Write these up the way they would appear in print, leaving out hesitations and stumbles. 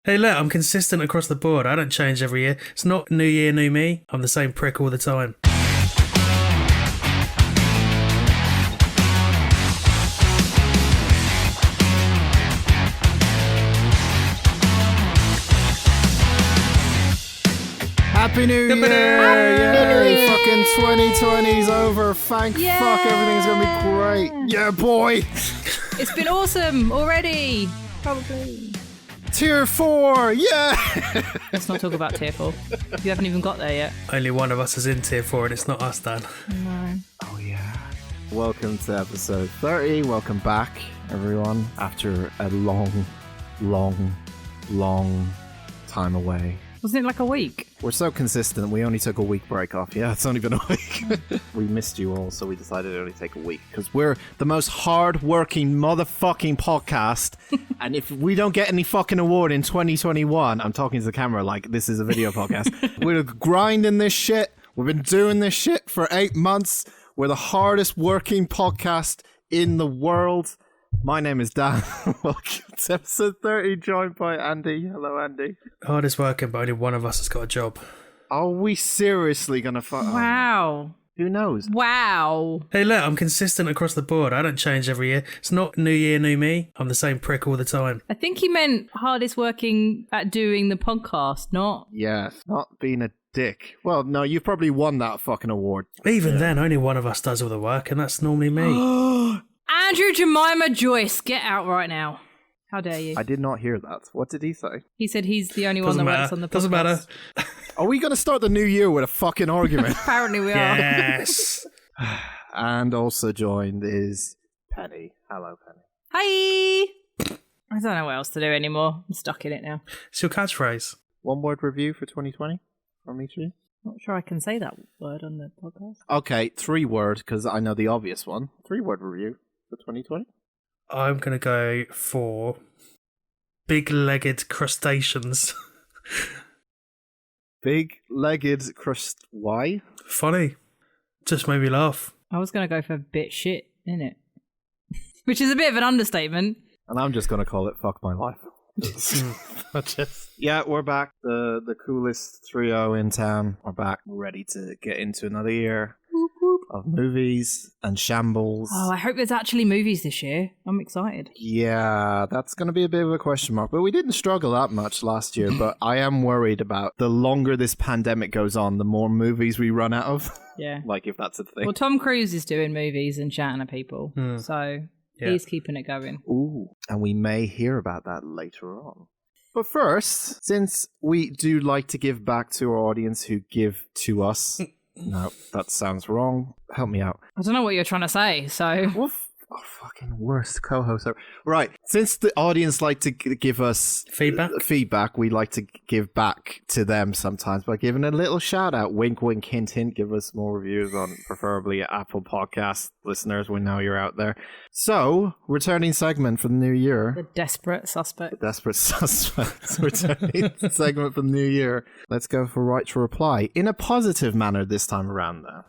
Hey, look, I'm consistent across the board. I don't change every year. It's not new year, new me. I'm the same prick all the time. Happy New Year! Yay! Fucking 2020's over. Thank fuck, everything's gonna be great. Yeah, boy! It's been awesome already. Probably. Tier 4, yeah! Let's not talk about tier 4. You haven't even got there yet. Only one of us is in tier 4 and it's not us, Dan. No. Oh, yeah. Welcome to episode 30. Welcome back, everyone, after a long time away. Wasn't it like a week? We're so consistent, we only took a week break off. Yeah, it's only been a week. We missed you all, so we decided to only take a week. Because we're the most hard-working motherfucking podcast. And if we don't get any fucking award in 2021, I'm talking to the camera like this is a video podcast. We're grinding this shit. We've been doing this shit for 8 months. We're the hardest working podcast in the world. My name is Dan. Welcome to episode 30, joined by Andy. Hello, Andy. Hardest working, but only one of us has got a job. Are we seriously going to Wow. Who knows? Wow. Hey, look, I'm consistent across the board. I don't change every year. It's not new year, new me. I'm the same prick all the time. I think he meant hardest working at doing the podcast, not... Yes, not being a dick. Well, no, you've probably won that fucking award. Even then, only one of us does all the work, and that's normally me. Andrew Jemima Joyce, get out right now. How dare you? I did not hear that. What did he say? He said he's the only one that works on the podcast. Doesn't matter. Are we going to start the new year with a fucking argument? Apparently we are. Yes. And also joined is Penny. Hello, Penny. Hi. I don't know what else to do anymore. I'm stuck in it now. It's your catchphrase. One word review for 2020 from each of you? Not sure I can say that word on the podcast. Okay, 3 word, because I know the obvious one. 3 word review for 2020. I'm going to go for big-legged crustaceans. Big-legged why? Funny. Just made me laugh. I was going to go for bit shit, innit? Which is a bit of an understatement. And I'm just going to call it fuck my life. Yeah, we're back. The coolest trio in town. We're back. We're ready to get into another year of movies and shambles. Oh, I hope there's actually movies this year. I'm excited. Yeah, that's going to be a bit of a question mark. But we didn't struggle that much last year. But I am worried about the longer this pandemic goes on, the more movies we run out of. Yeah. Like, if that's a thing. Well, Tom Cruise is doing movies and chatting to people. So he's keeping it going. Ooh, and we may hear about that later on. But first, since we do like to give back to our audience who give to us... No, that sounds wrong. Help me out. I don't know what you're trying to say, so... What? Fucking worst co-host ever. Right, since the audience like to give us feedback, we like to give back to them sometimes by giving a little shout out. Wink, wink, hint, hint. Give us more reviews on preferably Apple Podcast listeners. We know you're out there. So, returning segment for the new year. The desperate suspect. The desperate suspect. Returning segment for the new year. Let's go for right to reply in a positive manner this time around though.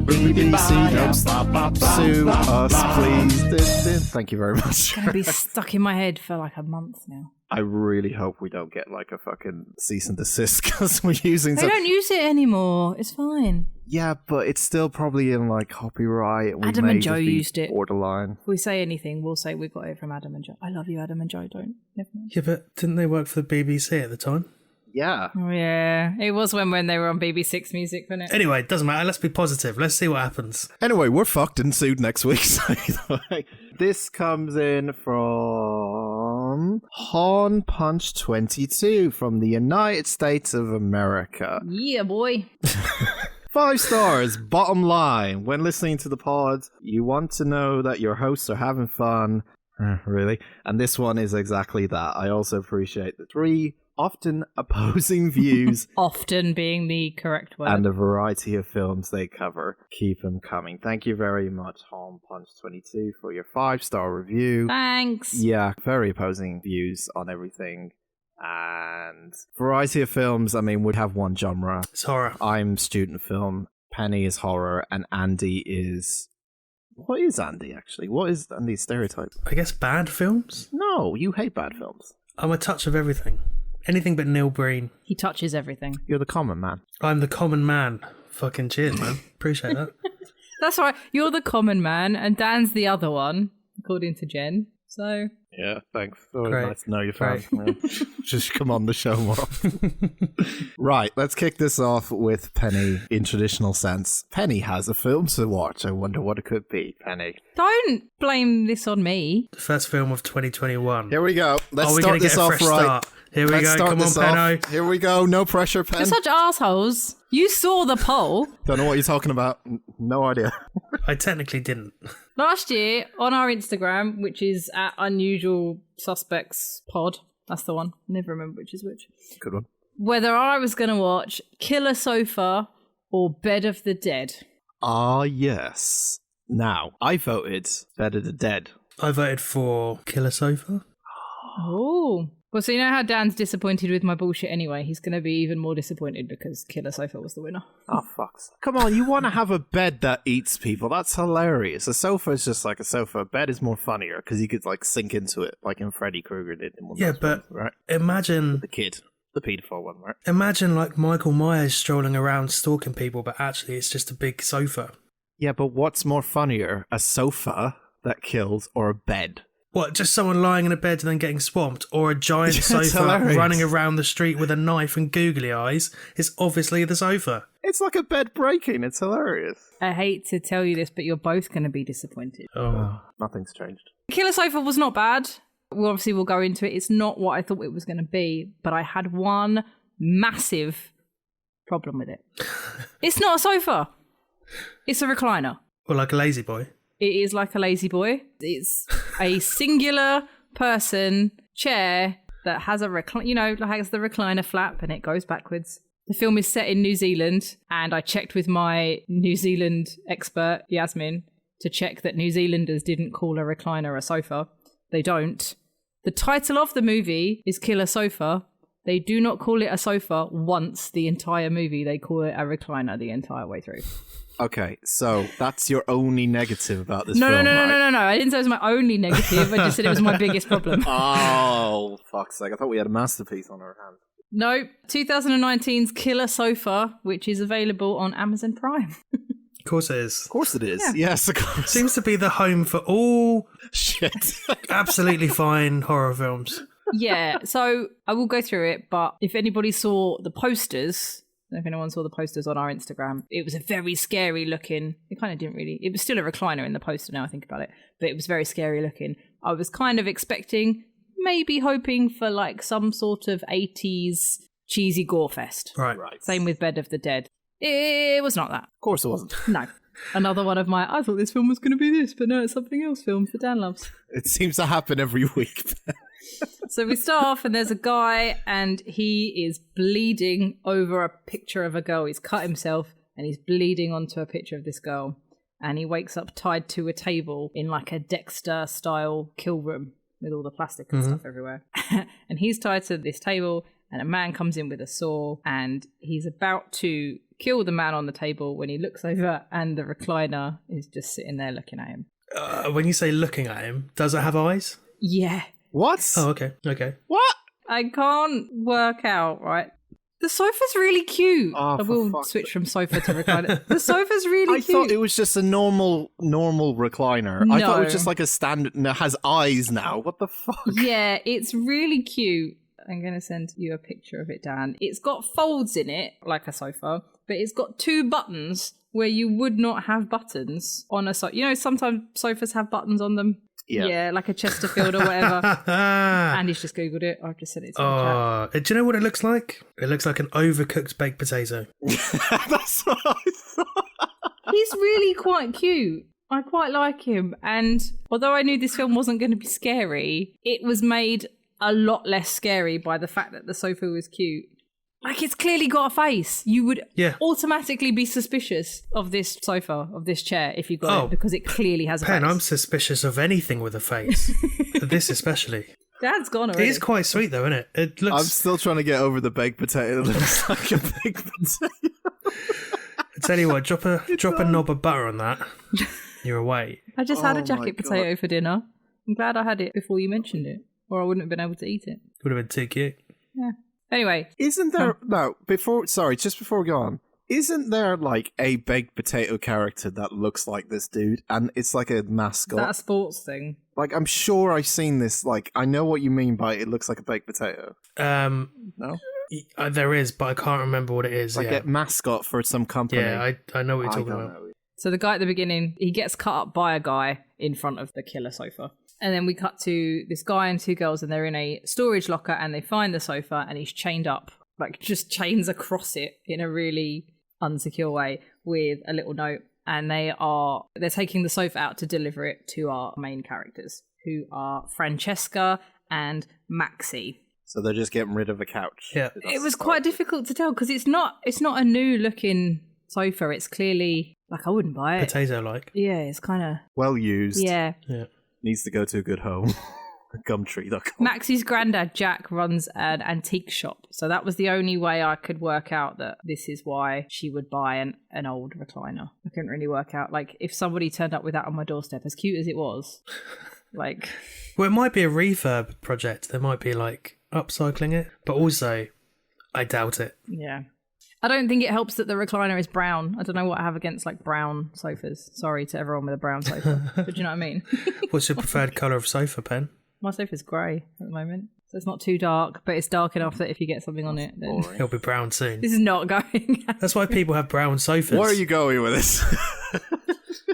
BBC, don't sue us, please. Thank you very much. It's going to be stuck in my head for like a month now. I really hope we don't get like a fucking cease and desist because we're using... They don't use it anymore. It's fine. Yeah, but it's still probably in like copyright. Adam and Joe used it. Borderline. If we say anything, we'll say we got it from Adam and Joe. I love you, Adam and Joe. Don't. Never mind. Yeah, but didn't they work for the BBC at the time? Yeah. Oh, yeah. It was when they were on BBC Music, wasn't it? Anyway, it doesn't matter. Let's be positive. Let's see what happens. Anyway, we're fucked and sued next week. So either way. This comes in from Horn Punch 22 from the United States of America. Yeah, boy. 5 stars, bottom line. When listening to the pod, you want to know that your hosts are having fun. Really? And this one is exactly that. I also appreciate the 3 often opposing views. Often being the correct word. And a variety of films they cover. Keep them coming. Thank you very much, Home Punch 22, for your 5-star review. Thanks. Yeah, very opposing views on everything. And variety of films, I mean, would have one genre. It's horror. I'm student film, Penny is horror, and Andy is What is Andy, actually? What is Andy's stereotype? I guess bad films? No, you hate bad films. I'm a touch of everything. Anything but Neil Breen. He touches everything. You're the common man. I'm the common man. Fucking cheers, man. Appreciate that. That's right. You're the common man, and Dan's the other one, according to Jen. So Yeah, thanks. So Great. nice to know you're fan. Just come on the show more. Right, let's kick this off with Penny in traditional sense. Penny has a film to watch. I wonder what it could be, Penny. don't blame this on me. The first film of 2021. Here we go. Let's Are we start going to this get a off fresh right. start? Here we Let's go. start Come on, this off. Penno. Here we go. No pressure, Pen. You're such assholes. You saw the poll. Don't know what you're talking about. No idea. I technically didn't. Last year on our Instagram, which is at Unusual Suspects Pod. That's the one. Never remember which is which. Good one. Whether I was going to watch Killer Sofa or Bed of the Dead. Ah, yes. Now, I voted Better the Dead. I voted for Killer Sofa. Oh. Well, so you know how Dan's disappointed with my bullshit anyway? He's going to be even more disappointed because Killer Sofa was the winner. Oh, fucks. Come on, you want to have a bed that eats people. That's hilarious. A sofa is just like a sofa. A bed is more funnier because you could, like, sink into it like in Freddy Krueger did in one of Yeah, those but ones, right? imagine The kid. The paedophile one, right? imagine like Michael Myers strolling around stalking people, but actually it's just a big sofa. Yeah, but what's more funnier? A sofa that kills or a bed? What, just someone lying in a bed and then getting swamped? Or a giant That's sofa hilarious. running around the street with a knife and googly eyes? It's obviously the sofa. It's like a bed breaking. It's hilarious. I hate to tell you this, but you're both going to be disappointed. Oh. Nothing's changed. Killer Sofa was not bad. We'll go into it. It's not what I thought it was going to be, but I had one massive problem with it. It's not a sofa. It's a recliner. Or like a lazy boy. It is like a lazy boy. It's a singular person chair that has a has the recliner flap and it goes backwards. The film is set in New Zealand, and I checked with my New Zealand expert, Yasmin, to check that New Zealanders didn't call a recliner a sofa. They don't. The title of the movie is Killer Sofa. They do not call it a sofa once the entire movie. They call it a recliner the entire way through. Okay, so that's your only negative about this No. film, right? No. I didn't say it was my only negative. I just said it was my biggest problem. Oh, fuck's sake. I thought we had a masterpiece on our hands. No, 2019's Killer Sofa, which is available on Amazon Prime. Of course it is. Of course it is. Yeah. Yes, of course. Seems to be the home for all Shit. absolutely fine horror films. Yeah, so I will go through it, but if anybody saw the posters, I don't know if anyone saw the posters on our Instagram, it was a very scary looking, it kind of didn't really, it was still a recliner in the poster now I think about it, but it was very scary looking. I was kind of expecting, maybe hoping for like some sort of 80s cheesy gore fest. Right. Same with Bed of the Dead. It was not that. Of course it wasn't. No. Another one of my, I thought this film was going to be this, but no, it's something else films that Dan loves. It seems to happen every week. So we start off and there's a guy and he is bleeding over a picture of a girl. He's cut himself and he's bleeding onto a picture of this girl. And he wakes up tied to a table in like a Dexter-style kill room with all the plastic and stuff everywhere. And he's tied to this table and a man comes in with a saw and he's about to kill the man on the table when he looks over and the recliner is just sitting there looking at him. When you say looking at him, does it have eyes? Yeah. What? Oh, okay. Okay. What? I can't work out, right? The sofa's really cute. Oh, I for will fuck's switch from sofa to recliner. The sofa's really I cute. thought it was just a normal recliner. I thought it was No. just like a standard. No, it has eyes now. What the fuck? Yeah, it's really cute. I'm going to send you a picture of it, Dan. It's got folds in it, like a sofa, but it's got two buttons where you would not have buttons on a sofa. You know, sometimes sofas have buttons on them. Yeah. Like a Chesterfield or whatever. Andy's just Googled it. I've just sent it to the chat. Do you know what it looks like? It looks like an overcooked baked potato. That's what I thought. He's really quite cute. I quite like him. And although I knew this film wasn't going to be scary, it was made a lot less scary by the fact that the sofa was cute. Like, it's clearly got a face. You would automatically be suspicious of this sofa, of this chair, if you got it, because it clearly has a Pen, face. I'm suspicious of anything with a face. This especially. Dad's gone already. It is quite sweet though, isn't it? It looks... I'm still trying to get over the baked potato. It looks like a baked potato. I tell you what, drop a knob of butter on that. You're away. I just had a Oh my jacket God. potato for dinner. I'm glad I had it before you mentioned it, or I wouldn't have been able to eat it. Would have been too cute. Yeah. Anyway, Isn't there just before we go on, isn't there like a baked potato character that looks like this dude, and it's like a is mascot? that a sports thing? Like, I'm sure I've seen this. Like, I know what you mean by it looks like a baked potato. No, There is, but I can't remember what it is. like yeah, a mascot for some company. yeah, I know what you're I talking don't about. know. So the guy at the beginning, he gets cut up by a guy in front of the killer sofa. And then we cut to this guy and two girls, and they're in a storage locker, and they find the sofa, and he's chained up, like just chains across it in a really unsecure way with a little note. And they're taking the sofa out to deliver it to our main characters, who are Francesca and Maxie. So they're just getting rid of a couch. Yeah. It was quite difficult to tell because it's not a new looking sofa. It's clearly like I wouldn't buy it. Potato-like. Yeah, it's kind of Well used. yeah. Yeah. Needs to go to a good home. Gumtree.com. Maxie's granddad Jack runs an antique shop, so that was the only way I could work out that this is why she would buy an old recliner. I couldn't really work out, like, if somebody turned up with that on my doorstep, as cute as it was, like, Well, it might be a refurb project. They might be like upcycling it, but also, I doubt it. yeah. I don't think it helps that the recliner is brown. I don't know what I have against like brown sofas. Sorry to everyone with a brown sofa, but do you know what I mean? What's your preferred colour of sofa, Pen? My sofa's grey at the moment, so it's not too dark, but it's dark enough that if you get something on it, then Boring. It'll be brown soon. this is not going. That's why people have brown sofas. Where are you going with this?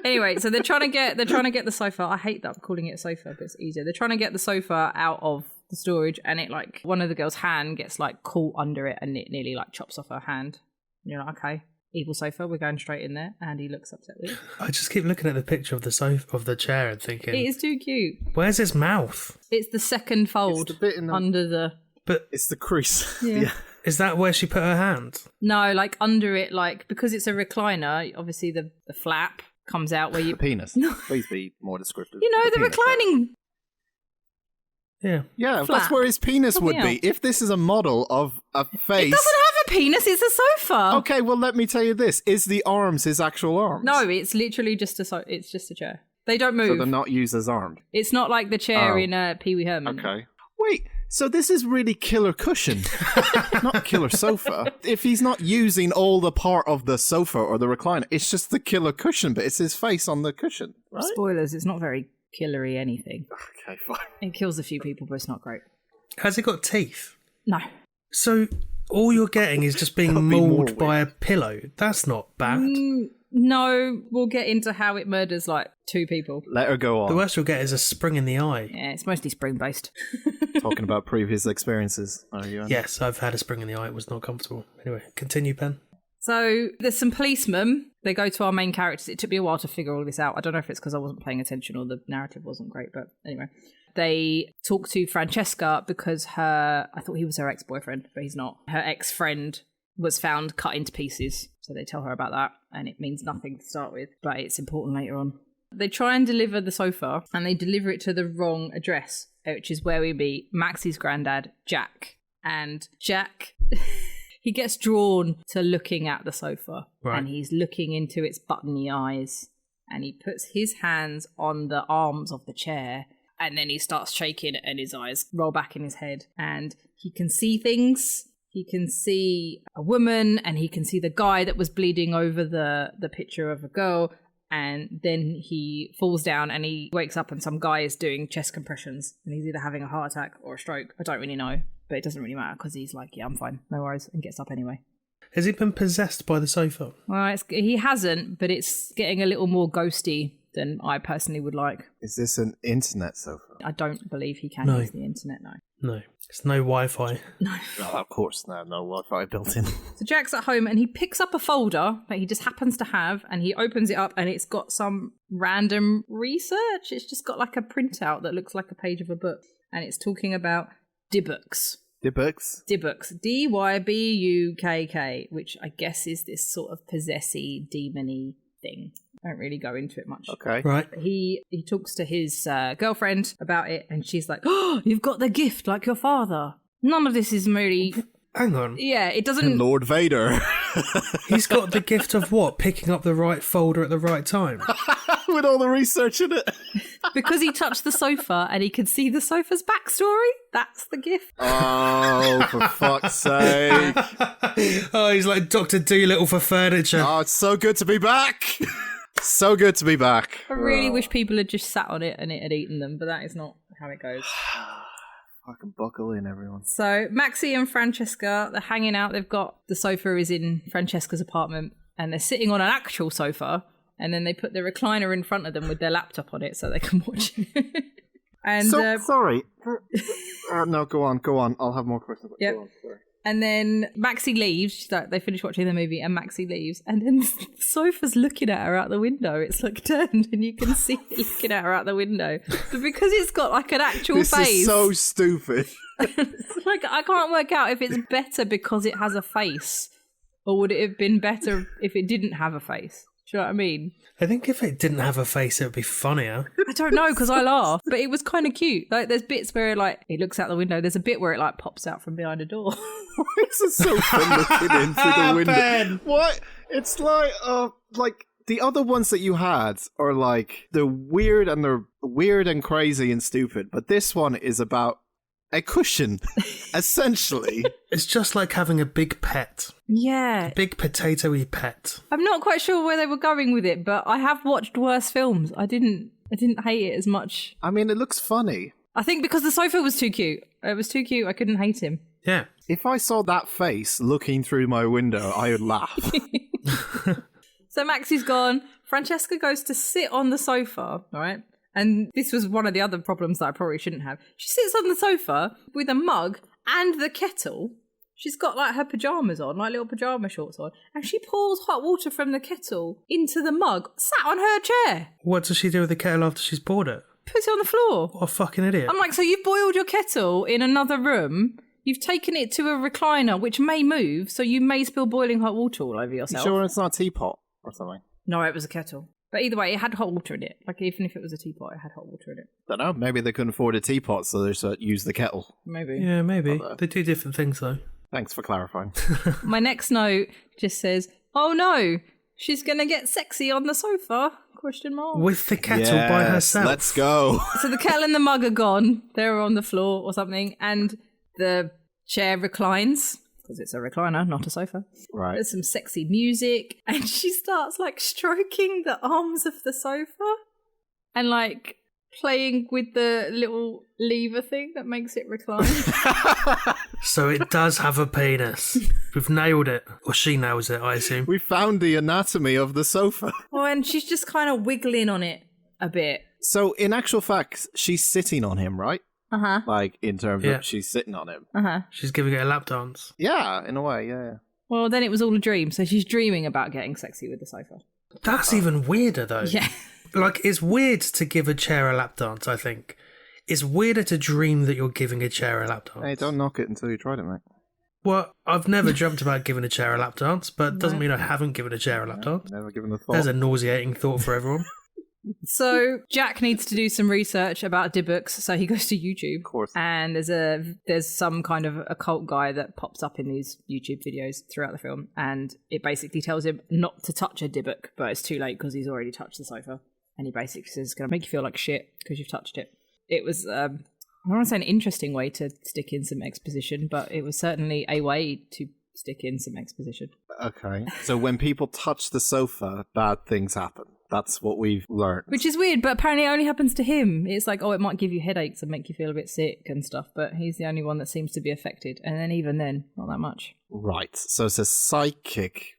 Anyway, so they're trying to get the sofa. I hate that I'm calling it a sofa, but it's easier. They're trying to get the sofa out of the storage, and it like one of the girls' hand gets like caught under it, and it nearly like chops off her hand. And you're like, okay, evil sofa, we're going straight in there. And he looks upset with it. I just keep looking at the picture of the sofa of the chair and thinking, It is too cute. where's his mouth? It's the second fold It's the bit in the- under the. But It's the crease. Yeah. is that where she put her hand? No, like under it, like because it's a recliner. Obviously, the flap comes out where you. Penis. Please be more descriptive. You know, the penis. reclining. Yeah. Yeah, flap. that's where his penis would Something be. If this is a model of a face. It doesn't have a penis. It's a sofa. Okay, well, let me tell you this. Is the arms his actual arms? No, it's literally just it's just a chair. They don't So move. they're not used as arms. It's not like the chair Oh. in Pee Wee Herman. Okay. Wait, so this is really killer cushion, not killer sofa. If he's not using all the part of the sofa or the recliner, it's just the killer cushion, but it's his face on the cushion, right? Spoilers, it's not very killery anything. Okay, fine. It kills a few people, but it's not great. Has it got teeth? No. So all you're getting is just being That'd be more mauled by a pillow. That's not bad. No, we'll get into how it murders like two people. Let her go The on. worst you'll get is a spring in the eye. Yeah, it's mostly spring based. Talking about previous experiences. Are you? Yes, I've had a spring in the eye. It was not comfortable. Anyway, continue, Pen. So there's some policemen. They go to our main characters. It took me a while to figure all this out. I don't know if it's because I wasn't paying attention or the narrative wasn't great, but anyway. They talk to Francesca because I thought he was her ex-boyfriend, but he's not. Her ex-friend was found cut into pieces. So they tell her about that, and it means nothing to start with, but it's important later on. They try and deliver the sofa, and they deliver it to the wrong address, which is where we meet Maxie's granddad, Jack. And Jack, he gets drawn to looking at the sofa, Right. and he's looking into its buttony eyes, and he puts his hands on the arms of the chair, and then he starts shaking, and his eyes roll back in his head, and he can see things. He can see a woman, and he can see the guy that was bleeding over the picture of a girl. And then he falls down and he wakes up and some guy is doing chest compressions. And he's either having a heart attack or a stroke. I don't really know, but it doesn't really matter because he's like, yeah, I'm fine. No worries. And gets up anyway. Has he been possessed by the sofa? Well, he hasn't, but it's getting a little more ghosty than I personally would like. Is this an internet sofa? I don't believe he can No. use the internet, no. No. It's no Wi-Fi. No. Oh, of course, no Wi-Fi built in. So Jack's at home and he picks up a folder that he just happens to have and he opens it up and it's got some random research. It's just got like a printout that looks like a page of a book and it's talking about Dybbukks. Dybbukks? Dybbukks. Dybbukk, which I guess is this sort of possessy, demony thing. I don't really go into it much. Okay. Right. He talks to his girlfriend about it and she's like, oh, you've got the gift like your father. None of this is really... Hang on. Yeah, it doesn't... Lord Vader. He's got the gift of what? Picking up the right folder at the right time. With all the research in it. Because he touched the sofa and he could see the sofa's backstory. That's the gift. Oh, for fuck's sake. Oh, he's like Dr. Dolittle for furniture. Oh, it's so good to be back. So good to be back. I really wish people had just sat on it and it had eaten them, but that is not how it goes. Fucking buckle in, everyone. So Maxie and Francesca, they're hanging out. They've got the sofa is in Francesca's apartment and they're sitting on an actual sofa, and then they put the recliner in front of them with their laptop on it so they can watch it. And sorry. No, go on. I'll have more questions. Yep. Go on, sorry. And then Maxie leaves. They finish watching the movie, and Maxie leaves. And then the sofa's looking at her out the window. It's like turned, and you can see it looking at her out the window. But because it's got like an actual face, this is so stupid. it's like I can't work out if it's better because it has a face, or would it have been better if it didn't have a face? Do you know what I mean? I think if it didn't have a face, it would be funnier. I don't know, because I laugh, but it was kind of cute. Like, there's bits where like it looks out the window. There's a bit where it like pops out from behind a door. This is so fun looking in through the window. Ben. What? It's like the other ones that you had are like they're weird and crazy and stupid, but this one is about a cushion, essentially. It's just like having a big pet. Yeah. A big potato-y pet. I'm not quite sure where they were going with it, but I have watched worse films. I didn't hate it as much. I mean, it looks funny. I think because the sofa was too cute. It was too cute. I couldn't hate him. Yeah. If I saw that face looking through my window, I would laugh. So Maxie's gone. Francesca goes to sit on the sofa, all right? And this was one of the other problems that I probably shouldn't have. She sits on the sofa with a mug and the kettle. She's got like her pajamas on, like little pajama shorts on, and she pours hot water from the kettle into the mug, sat on her chair. What does she do with the kettle after she's poured it? Puts it on the floor. What a fucking idiot. I'm like, so you've boiled your kettle in another room, you've taken it to a recliner, which may move, so you may spill boiling hot water all over yourself. Sure it's not a teapot or something? No, it was a kettle. But either way, it had hot water in it. Like, even if it was a teapot, it had hot water in it. Don't know. Maybe they couldn't afford a teapot, so they just use the kettle. Maybe. Yeah, maybe. Although- They do different things, though. Thanks for clarifying. My next note just says, oh no, she's going to get sexy on the sofa? Question mark. With the kettle by herself. Let's go. So the kettle and the mug are gone. They're on the floor or something. And the chair reclines, because it's a recliner, not a sofa. Right. There's some sexy music. And she starts, like, stroking the arms of the sofa. And, like, playing with the little lever thing that makes it recline. So it does have a penis. We've nailed it. Or she nails it, I assume. We found the anatomy of the sofa. Oh, and she's just kind of wiggling on it a bit. So, in actual fact, she's sitting on him, right? Uh-huh. Like, in terms Yeah. of she's sitting on him. Uh-huh. She's giving it a lap dance. Yeah, in a way, yeah. Well, then it was all a dream. So she's dreaming about getting sexy with the sofa. That's even weirder, though. Yeah. Like, it's weird to give a chair a lap dance, I think. It's weirder to dream that you're giving a chair a lap dance. Hey, don't knock it until you tried it, mate. Well, I've never dreamt about giving a chair a lap dance, but doesn't mean I haven't given a chair a lap dance. Never given a thought. There's a nauseating thought for everyone. So Jack needs to do some research about Dybbuk's, so he goes to YouTube. Of course. And there's some kind of occult guy that pops up in these YouTube videos throughout the film, and it basically tells him not to touch a Dybbuk, but it's too late because he's already touched the sofa. And he basically says it's going to make you feel like shit because you've touched it. It was, I don't want to say an interesting way to stick in some exposition, but it was certainly a way to stick in some exposition. Okay. So when people touch the sofa, bad things happen. That's what we've learned. Which is weird, but apparently it only happens to him. It's like, oh, it might give you headaches and make you feel a bit sick and stuff, but he's the only one that seems to be affected. And then even then, not that much. Right. So it's a psychic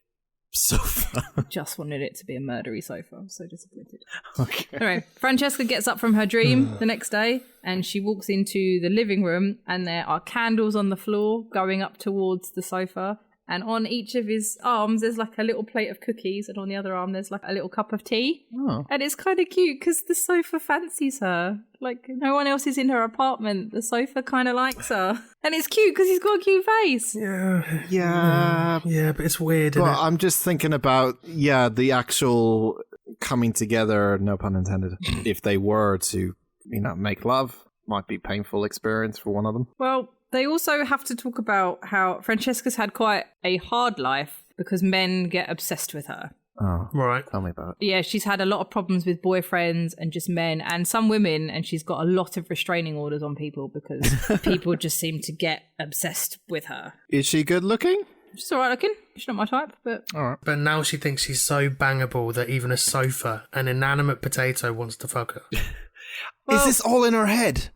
sofa. Just wanted it to be a murdery sofa. I'm so disappointed. Okay. Anyway, Francesca gets up from her dream the next day and she walks into the living room and there are candles on the floor going up towards the sofa. And on each of his arms, there's like a little plate of cookies, and on the other arm, there's like a little cup of tea. Oh. And it's kind of cute because the sofa fancies her. Like, no one else is in her apartment. The sofa kind of likes her. And it's cute because he's got a cute face. Yeah. Yeah. But it's weird, Well, isn't it? I'm just thinking about, the actual coming together, no pun intended, if they were to, make love, might be a painful experience for one of them. Well, they also have to talk about how Francesca's had quite a hard life because men get obsessed with her. Oh, Right. tell me about it. Yeah, she's had a lot of problems with boyfriends and just men and some women, and she's got a lot of restraining orders on people because people just seem to get obsessed with her. Is she good looking? She's all right looking. She's not my type, but... All right. But now she thinks she's so bangable that even a sofa, an inanimate potato, wants to fuck her. Is this all in her head?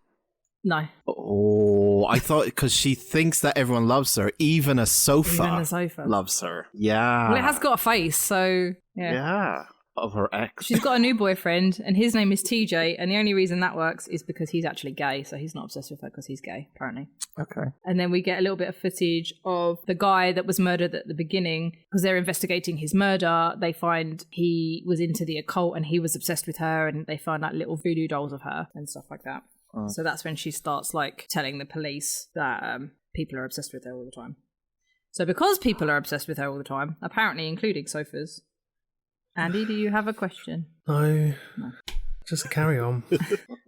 No. Oh, I thought because she thinks that everyone loves her, even a sofa, Even a sofa. loves her. Yeah. Well, it has got a face, so... Yeah. Of her ex. She's got a new boyfriend, and his name is TJ, and the only reason that works is because he's actually gay, so he's not obsessed with her because he's gay, apparently. Okay. And then we get a little bit of footage of the guy that was murdered at the beginning, because they're investigating his murder. They find he was into the occult, and he was obsessed with her, and they find like little voodoo dolls of her and stuff like that. So that's when she starts like telling the police that people are obsessed with her all the time. So because people are obsessed with her all the time, apparently including sofas, Andy, do you have a question? No. Just carry on.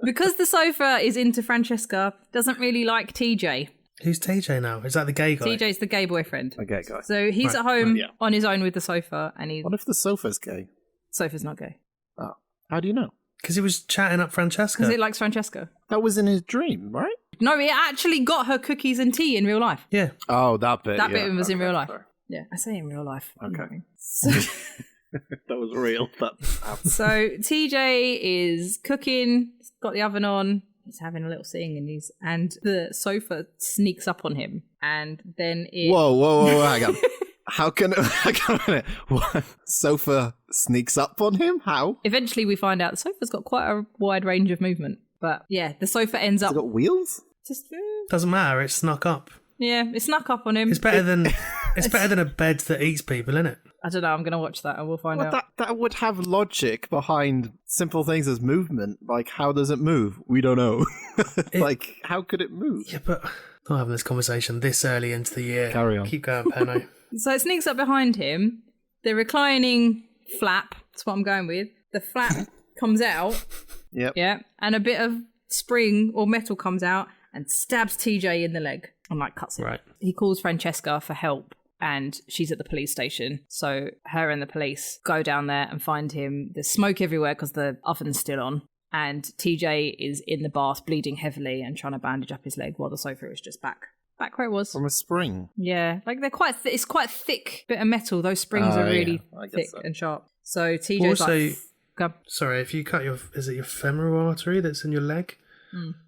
Because the sofa is into Francesca, doesn't really like TJ. Who's TJ now? Is that the gay guy? TJ's the gay boyfriend. A gay guy. So he's Right, at home yeah. on his own with the sofa, and he's What if the sofa's gay? sofa's not gay Oh. How do you know? Because he was chatting up Francesca. because it likes Francesca. That was in his dream, right? No, it actually got her cookies and tea in real life. Yeah. Oh, that bit. That yeah. bit was in Okay, real life. sorry. Yeah, I say in real life. Okay. So, That was real. so TJ is cooking. He's got the oven on. He's having a little sing, and the sofa sneaks up on him, and then it. Whoa, hang on. How can a minute? What? Sofa sneaks up on him? How? Eventually, we find out the sofa's got quite a wide range of movement. But yeah, the sofa ends Has up it got wheels? just. Doesn't matter. It snuck up. Yeah, it snuck up on him. It's better than a bed that eats people, isn't it? I don't know. I'm going to watch that and we'll find Well, out. that would have logic behind simple things as movement. Like, how does it move? We don't know. Like, how could it move? Yeah, but not having this conversation this early into the year. Carry on. Keep going, Penno. So it sneaks up behind him. The reclining flap, that's what I'm going with. The flap comes out. Yep. Yeah. And a bit of spring or metal comes out and stabs TJ in the leg and like cuts it. Right. He calls Francesca for help and she's at the police station. So her and the police go down there and find him. There's smoke everywhere because the oven's still on. And TJ is in the bath bleeding heavily and trying to bandage up his leg while the sofa is just back where it was. From a spring. Yeah, like they're quite. It's quite thick bit of metal. Those springs are really I guess thick so. and sharp. So TJ's Also, like, go. Sorry, if you cut is it your femoral artery that's in your leg?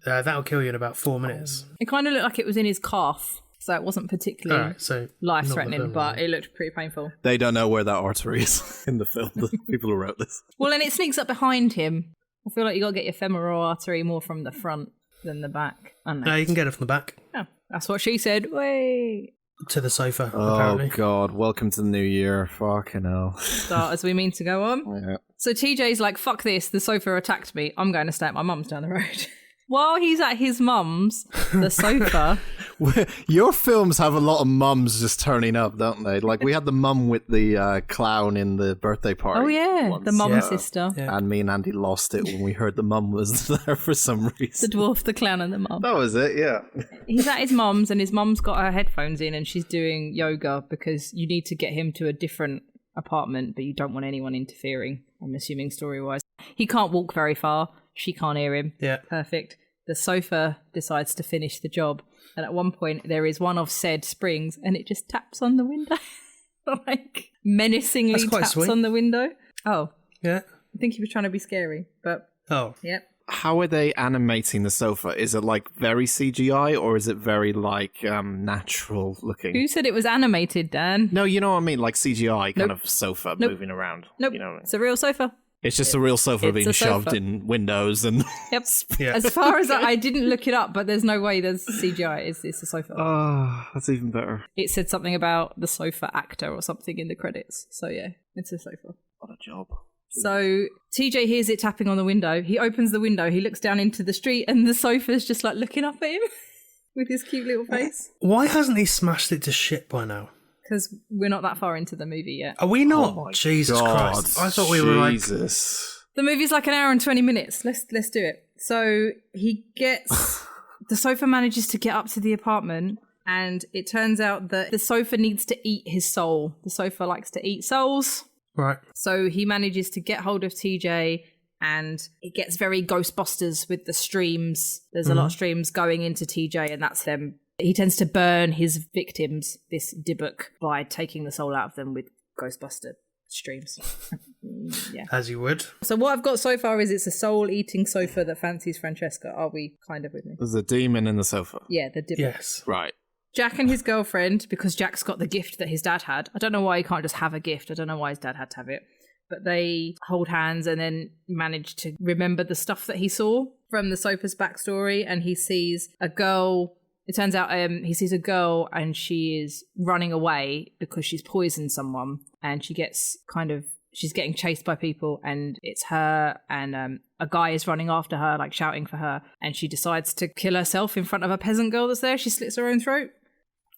That'll kill you in about 4 minutes. It kind of looked like it was in his calf, so it wasn't particularly All right, so life not the threatening, femoral. but it looked pretty painful. They don't know where that artery is in the film. The people who wrote this. Well, and it sneaks up behind him. I feel like you got to get your femoral artery more from the front than the back. I don't know. No, you can get it from the back Oh, that's what she said. Wait. to the sofa. Oh Apparently, God! Welcome to the new year. Fucking hell. Start as we mean to go on. Yeah. So TJ's like, fuck this, the sofa attacked me. I'm going to stay at my mum's down the road. While he's at his mum's, the sofa... Your films have a lot of mums just turning up, don't they? Like we had the mum with the clown in the birthday party. Oh, yeah, once. the mum Yeah. sister. Yeah. And me and Andy lost it when we heard the mum was there for some The reason. dwarf, the clown, and the mum. That was it, yeah. He's at his mum's, and his mum's got her headphones in, and she's doing yoga because you need to get him to a different apartment, but you don't want anyone interfering, I'm assuming story-wise. He can't walk very far. She can't hear him. yeah. Perfect. The sofa decides to finish the job. And at one point, there is one of said springs, and it just taps on the window. Like, menacingly That's quite taps sweet. on the window. Oh, Yeah. I think he was trying to be scary, but Oh, yep. How are they animating the sofa? Is it like very CGI or is it very like natural looking? Who said it was animated, Dan? No, you know what I mean, like CGI kind Nope. of sofa Nope. moving around. Nope. You know what I mean? It's a real sofa. It's just a real sofa it's being a shoved sofa. in windows and Yep. yeah. As far as I didn't look it up, but there's no way there's CGI. It's a sofa. oh, that's even better. It said something about the sofa actor or something in the credits. So yeah, it's a sofa. What a job. So TJ hears it tapping on the window. He opens the window. He looks down into the street, and the sofa's just like looking up at him with his cute little face. Why hasn't he smashed it to shit by now? Because we're not that far into the movie yet. Are we not? Oh my Jesus God, Christ! I thought we were like. Jesus. The movie's like an hour and 20 minutes. Let's do it. So he gets the sofa manages to get up to the apartment, and it turns out that the sofa needs to eat his soul. The sofa likes to eat souls. Right. So he manages to get hold of TJ, and it gets very Ghostbusters with the streams. There's a lot of streams going into TJ, and that's them. He tends to burn his victims, this Dybbuk, by taking the soul out of them with Ghostbuster streams. Yeah. As you would. So what I've got so far is it's a soul-eating sofa that fancies Francesca. Are we kind of with me? There's a demon in the sofa. Yeah, the Dybbuk. Yes. Right. Jack and his girlfriend, because Jack's got the gift that his dad had. I don't know why he can't just have a gift. I don't know why his dad had to have it. But they hold hands and then manage to remember the stuff that he saw from the sofa's backstory. And he sees a girl. It turns out he sees a girl and she is running away because she's poisoned someone. And she gets she's getting chased by people, and it's her and a guy is running after her, like shouting for her. And she decides to kill herself in front of a peasant girl that's there. She slits her own throat.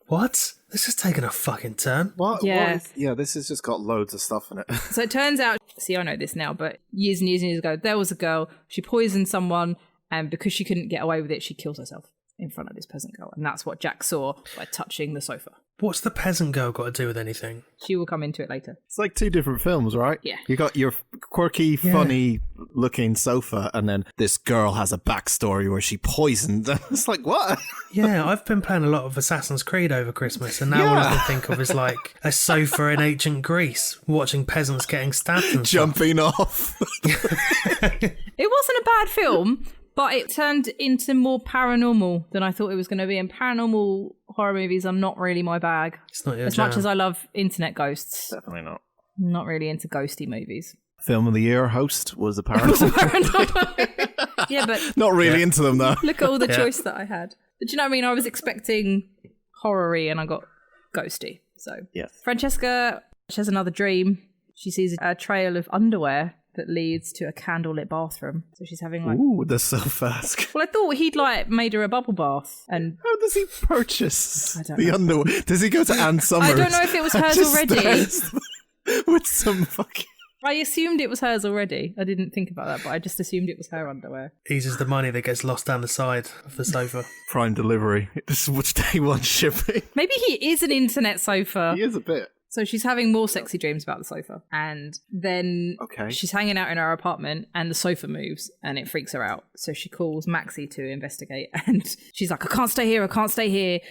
What? This has taken a fucking turn. What? Yeah. Yeah, this has just got loads of stuff in it. So it turns out, see, I know this now, but years and years and years ago, there was a girl, she poisoned someone, and because she couldn't get away with it, she killed herself in front of this peasant girl. And that's what Jack saw by touching the sofa. What's the peasant girl got to do with anything? She will come into it later. It's like two different films, right? Yeah. You got your quirky, funny-looking sofa, and then this girl has a backstory where she poisoned. It's like, what? Yeah, I've been playing a lot of Assassin's Creed over Christmas, and now all I can think of is like a sofa in ancient Greece, watching peasants getting stabbed and Jumping off. It wasn't a bad film, but it turned into more paranormal than I thought it was going to be. And paranormal horror movies are not really my bag. It's not your As jam. much as I love internet ghosts, Definitely not. I'm not really into ghosty movies. Film of the Year host was a paranormal. Yeah, but Not really into them, though. look at all the choice that I had. But do you know what I mean? I was expecting horror-y and I got ghosty. So Yes. Francesca, she has another dream. She sees a trail of underwear that leads to a candlelit bathroom. So she's having like... Ooh, that's so fast. Well, I thought he'd like made her a bubble bath. And How does he purchase I don't the know. underwear? Does he go to Ann Summers? I don't know if it was hers Just already. stares with some fucking... I assumed it was hers already. I didn't think about that, but I just assumed it was her underwear. Eases the money that gets lost down the side of the sofa. Prime delivery. This is which day one shipping. Maybe he is an internet sofa. He is a bit. So she's having more sexy dreams about the sofa. And then Okay. she's hanging out in her apartment and the sofa moves and it freaks her out. So she calls Maxie to investigate and she's like, I can't stay here.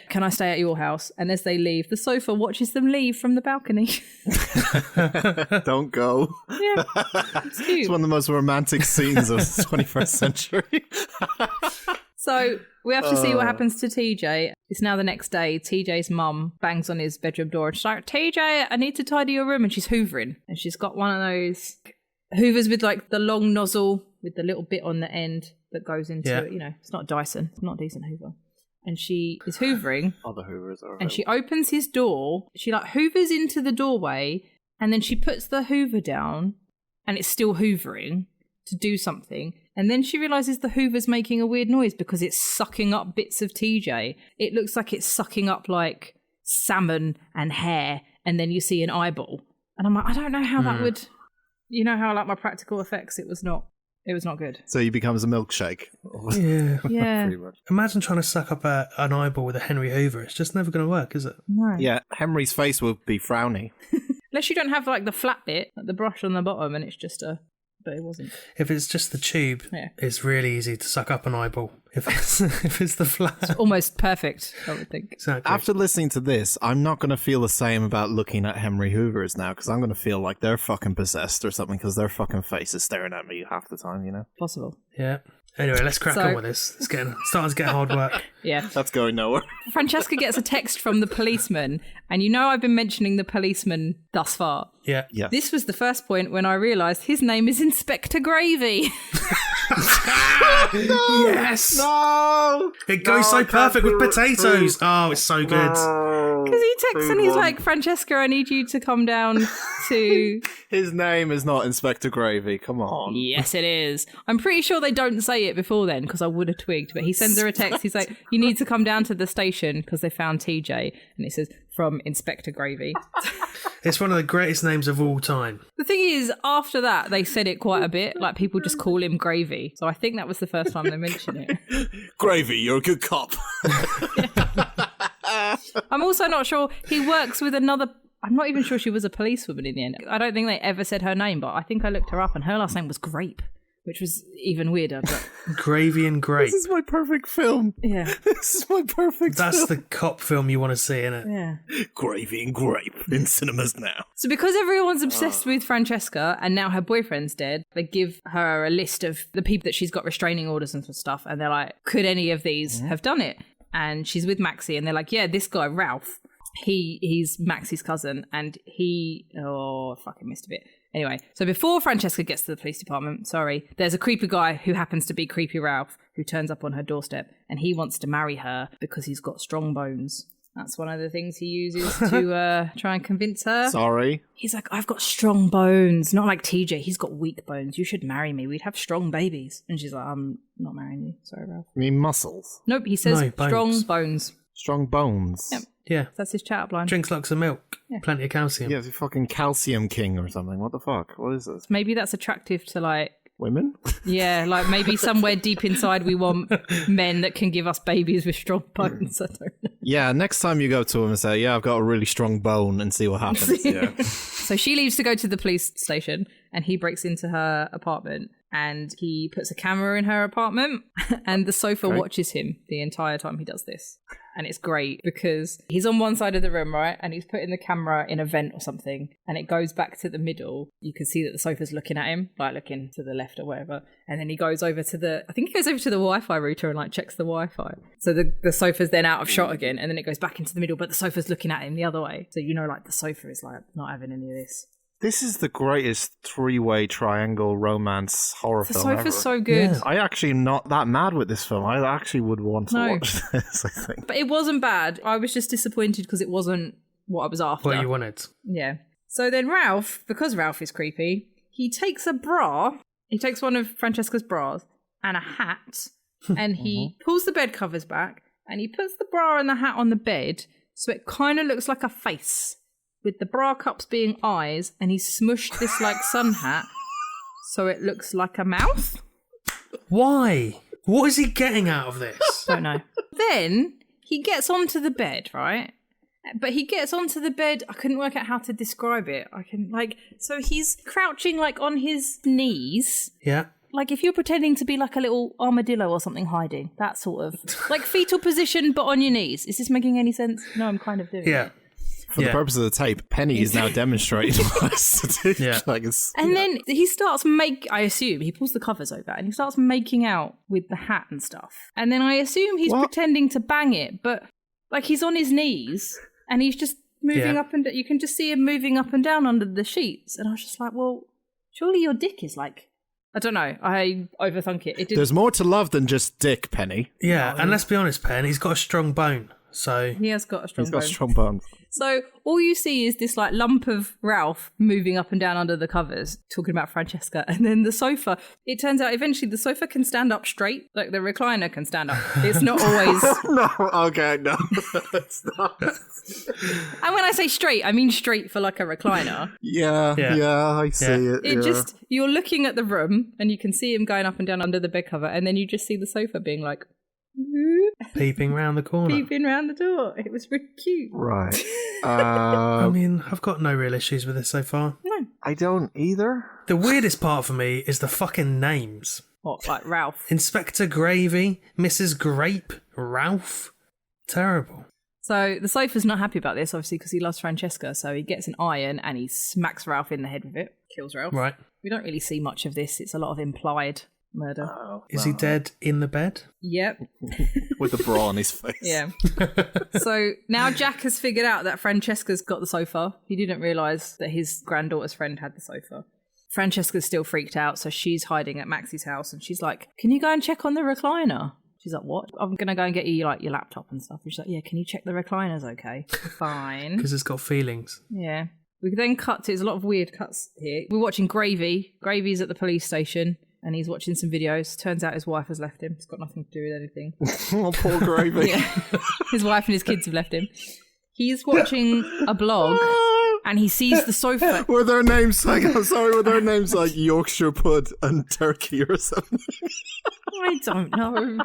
Can I stay at your house? And as they leave, the sofa watches them leave from the balcony. Don't go. Yeah, it's cute. It's one of the most romantic scenes of the 21st century. So we have to see what happens to TJ. It's now the next day. TJ's mum bangs on his bedroom door and she's like, TJ, I need to tidy your room. And she's hoovering. And she's got one of those hoovers with like the long nozzle with the little bit on the end that goes into it. You know, it's not Dyson. It's not a decent hoover. And she is hoovering. Other hoovers are And she opens his door. She like hoovers into the doorway. And then she puts the hoover down. And it's still hoovering to do something. And then she realizes the hoover's making a weird noise because it's sucking up bits of TJ. It looks like it's sucking up like salmon and hair, and then you see an eyeball. And I'm like, I don't know how that would, you know how like my practical effects, it was not good. So he becomes a milkshake. Yeah. Yeah. Pretty much. Imagine trying to suck up an eyeball with a Henry Hoover. It's just never going to work, is it? No. Yeah, Henry's face would be frowny. Unless you don't have like the flat bit, like the brush on the bottom, and it's just a... But it wasn't. If it's just the tube, it's really easy to suck up an eyeball. If it's the flat. Almost perfect, I would think. Exactly. After listening to this, I'm not going to feel the same about looking at Henry Hoovers now, because I'm going to feel like they're fucking possessed or something, because their fucking face is staring at me half the time, you know? Possible. Yeah. Anyway, let's crack on with this. It's starting to get hard work. Yeah. That's going nowhere. Francesca gets a text from the policeman, and you know I've been mentioning the policeman thus far. Yeah. Yeah. This was the first point when I realised his name is Inspector Gravy. Yes! No! It goes so perfect with potatoes. Oh, it's so good. Because he texts and he's like, Francesca, I need you to come down to... His name is not Inspector Gravy. Come on. Yes, it is. I'm pretty sure they don't say it before then because I would have twigged. But he sends her a text. He's like, you need to come down to the station because they found TJ. And it says, from Inspector Gravy. It's one of the greatest names of all time. The thing is, after that, they said it quite a bit. Like, people just call him Gravy. So I think that was the first time they mentioned it. Gravy, you're a good cop. I'm also not sure. He works with another... I'm not even sure she was a policewoman in the end. I don't think they ever said her name, but I think I looked her up and her last name was Grape, which was even weirder. But... Gravy and Grape. This is my perfect film. Yeah. This is my perfect That's film. the cop film you want to see, innit? Yeah. Gravy and Grape in cinemas now. So because everyone's obsessed with Francesca and now her boyfriend's dead, they give her a list of the people that she's got restraining orders and stuff. And they're like, could any of these have done it? And she's with Maxie and they're like, yeah, this guy, Ralph, he's Maxie's cousin and I fucking missed a bit. Anyway, so before Francesca gets to the police department, there's a creepy guy who happens to be Creepy Ralph who turns up on her doorstep and he wants to marry her because he's got strong bones. That's one of the things he uses to try and convince her. Sorry. He's like, I've got strong bones. Not like TJ, he's got weak bones. You should marry me. We'd have strong babies. And she's like, I'm not marrying you. Sorry, Ralph. You mean muscles? Nope, he says No, bones. strong bones. Strong bones? Yep. Yeah. That's his chat-up line. Drinks lots of milk. Yeah. Plenty of calcium. Yeah, it's a fucking calcium king or something. What the fuck? What is this? Maybe that's attractive to like, Women? yeah, like maybe somewhere deep inside we want men that can give us babies with strong bones. I don't know. Yeah, next time you go to him and say, yeah, I've got a really strong bone and see what happens. Yeah. So she leaves to go to the police station and he breaks into her apartment and he puts a camera in her apartment and the sofa watches him the entire time he does this. And it's great because he's on one side of the room, right? And he's putting the camera in a vent or something and it goes back to the middle. You can see that the sofa's looking at him, like looking to the left or whatever. And then he goes over to the Wi-Fi router and like checks the Wi-Fi. So the sofa's then out of shot again and then it goes back into the middle, but the sofa's looking at him the other way. So like the sofa is like not having any of this. This is the greatest three-way triangle romance horror The film ever. sofa's so good. Yeah. I actually am not that mad with this film. I actually would want to watch this, I think. But it wasn't bad. I was just disappointed because it wasn't what I was after. What you wanted. Yeah. So then Ralph, because Ralph is creepy, he takes a bra. He takes one of Francesca's bras and a hat and he pulls the bed covers back and he puts the bra and the hat on the bed so it kind of looks like a face with the bra cups being eyes and he smushed this like sun hat so it looks like a mouth. Why? What is he getting out of this? Don't know. Then he gets onto the bed, right? But he gets onto the bed. I couldn't work out how to describe it. So he's crouching like on his knees. Yeah. Like if you're pretending to be like a little armadillo or something hiding, that sort of like fetal position, but on your knees. Is this making any sense? No, I'm kind of doing it. For the purpose of the tape, Penny is now demonstrating what us to do. Yeah. Then he starts I assume he pulls the covers over and he starts making out with the hat and stuff. And then I assume he's pretending to bang it, but like he's on his knees and he's just moving up and you can just see him moving up and down under the sheets. And I was just like, well, surely your dick is like, I don't know. I overthunk it. There's more to love than just dick, Penny. Yeah, and let's be honest, Pen, he's got a strong bone. So he has got a strong bone. He's got strong bones. So all you see is this like lump of Ralph moving up and down under the covers, talking about Francesca. And then the sofa, it turns out eventually the sofa can stand up straight, like the recliner can stand up. It's not always... No, okay, no. It's not. And when I say straight, I mean straight for like a recliner. Yeah, I see it. You're looking at the room and you can see him going up and down under the bed cover and then you just see the sofa being like... peeping round the corner. Peeping round the door. It was really cute. Right. I mean, I've got no real issues with this so far. No. I don't either. The weirdest part for me is the fucking names. What, like Ralph? Inspector Gravy, Mrs. Grape, Ralph. Terrible. So the sofa's not happy about this, obviously, because he loves Francesca. So he gets an iron and he smacks Ralph in the head with it. Kills Ralph. Right. We don't really see much of this. It's a lot of implied murder. Is he dead in the bed? Yep. With the bra on his face. Yeah. So now Jack has figured out that Francesca's got the sofa. He didn't realise that his granddaughter's friend had the sofa. Francesca's still freaked out, so she's hiding at Maxie's house and she's like, can you go and check on the recliner? She's like, what? I'm going to go and get you like your laptop and stuff. And she's like, yeah, can you check the recliner's okay? Fine. Because it's got feelings. Yeah. We then cut to, there's a lot of weird cuts here. We're watching Gravy. Gravy's at the police station. And he's watching some videos. Turns out his wife has left him. It's got nothing to do with anything. Oh, poor Gravy. Yeah. His wife and his kids have left him. He's watching a blog and he sees the sofa. Were their names like, were their names like Yorkshire Pud and Turkey or something? I don't know.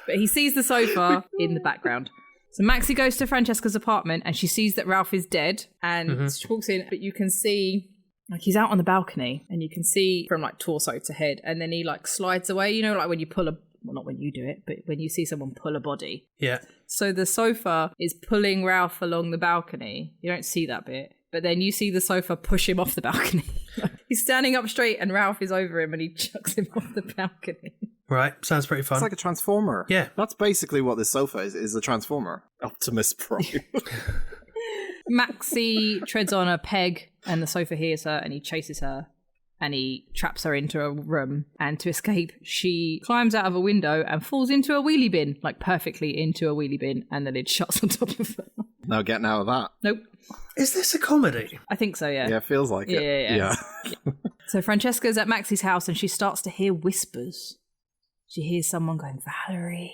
But he sees the sofa in the background. So Maxie goes to Francesca's apartment and she sees that Ralph is dead, and she walks in, but you can see like he's out on the balcony and you can see from like torso to head, and then he like slides away, you know, like when you pull well, not when you do it, but when you see someone pull a body. Yeah. So the sofa is pulling Ralph along the balcony. You don't see that bit, but then you see the sofa push him off the balcony. He's standing up straight and Ralph is over him and he chucks him off the balcony. Right, sounds pretty fun. It's like a transformer. Yeah. That's basically what this sofa is a transformer. Optimus Prime. Maxie treads on a peg and the sofa hears her and he chases her and he traps her into a room. And to escape, she climbs out of a window and falls into a wheelie bin, like perfectly into a wheelie bin, and the lid shuts on top of her. No getting out of that. Nope. Is this a comedy? I think so, yeah. Yeah, it feels like it. Yeah. So Francesca's at Maxie's house and she starts to hear whispers. She hears someone going, Valerie.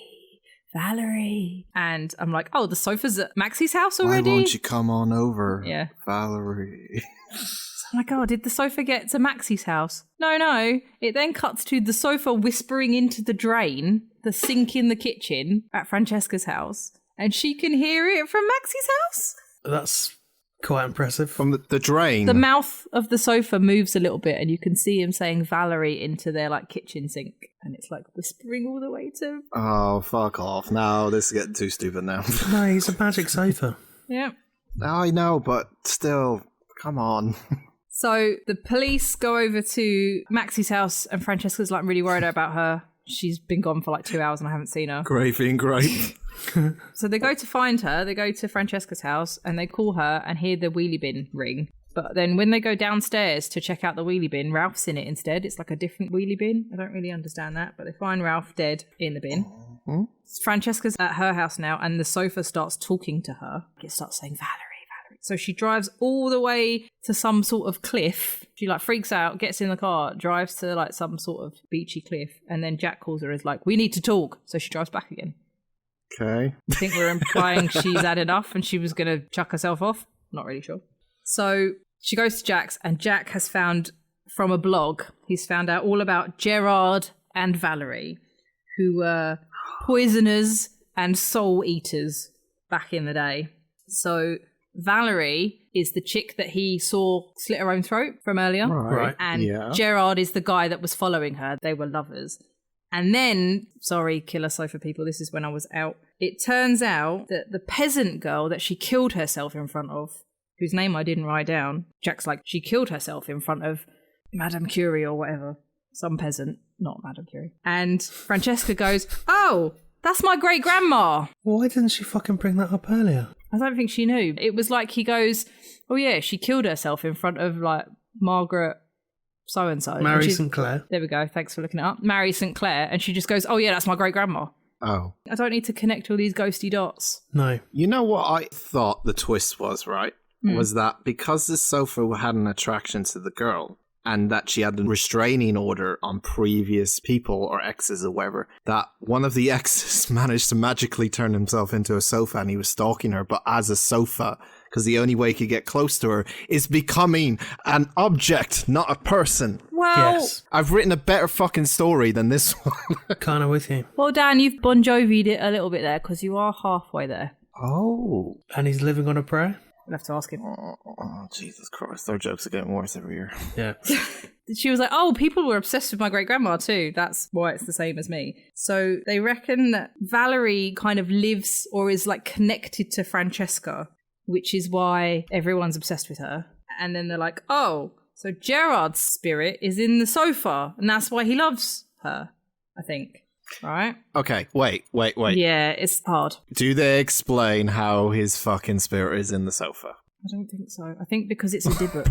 And I'm like, oh, the sofa's at Maxie's house already? Why won't you come on over, Yeah. Valerie? So I'm like, oh, did the sofa get to Maxie's house? No. It then cuts to the sofa whispering into the drain, the sink in the kitchen at Francesca's house. And she can hear it from Maxie's house? That's quite impressive. From the drain? The mouth of the sofa moves a little bit and you can see him saying Valerie into their like kitchen sink. And it's like whispering all the way to... Oh, fuck off. No, this is getting too stupid now. No, he's a magic sofa. Yeah. I know, but still, come on. So the police go over to Maxie's house and Francesca's like really worried about her. She's been gone for like 2 hours and I haven't seen her. Graving grape. So they go to find her. They go to Francesca's house and they call her and hear the wheelie bin ring. But then when they go downstairs to check out the wheelie bin, Ralph's in it instead. It's like a different wheelie bin. I don't really understand that, but they find Ralph dead in the bin. Mm-hmm. Francesca's at her house now and the sofa starts talking to her. It starts saying, Valerie. So she drives all the way to some sort of cliff. She like freaks out, gets in the car, drives to like some sort of beachy cliff. And then Jack calls her and is like, we need to talk. So she drives back again. Okay. I think we're implying she's had enough and she was going to chuck herself off. Not really sure. So she goes to Jack's and Jack has found from a blog, he's found out all about Gerard and Valerie, who were poisoners and soul eaters back in the day. So Valerie is the chick that he saw slit her own throat from earlier. Right. And Gerard is the guy that was following her. They were lovers. And then, sorry, killer sofa people, this is when I was out. It turns out that the peasant girl that she killed herself in front of, whose name I didn't write down, Jack's like, she killed herself in front of Madame Curie or whatever. Some peasant, not Madame Curie. And Francesca goes, oh, that's my great-grandma. Why didn't she fucking bring that up earlier? I don't think she knew. It was like he goes, oh yeah, she killed herself in front of like Margaret so-and-so. Mary St. Clair. There we go. Thanks for looking it up. Mary St. Clair. And she just goes, oh yeah, that's my great-grandma. Oh. I don't need to connect all these ghosty dots. No. You know what I thought the twist was, right? Was that because this sofa had an attraction to the girl and that she had a restraining order on previous people or exes or whatever, that one of the exes managed to magically turn himself into a sofa and he was stalking her, but as a sofa, because the only way he could get close to her is becoming an object, not a person. Well, Yes. I've written a better fucking story than this one. Kind of with you. well, Dan, you've Bon Jovi'd it a little bit there because you are halfway there. Oh. And he's living on a prayer? I'll have to ask him. Oh, Jesus Christ. Our jokes are getting worse every year. Yeah. She was like, oh, people were obsessed with my great-grandma too. That's why it's the same as me. So they reckon that Valerie kind of lives or is like connected to Francesca, which is why everyone's obsessed with her. And then they're like, oh, so Gerard's spirit is in the sofa and that's why he loves her, I think. Right? Okay, wait. Yeah, it's hard. Do they explain how his fucking spirit is in the sofa? I don't think so. I think because it's a Dybbuk.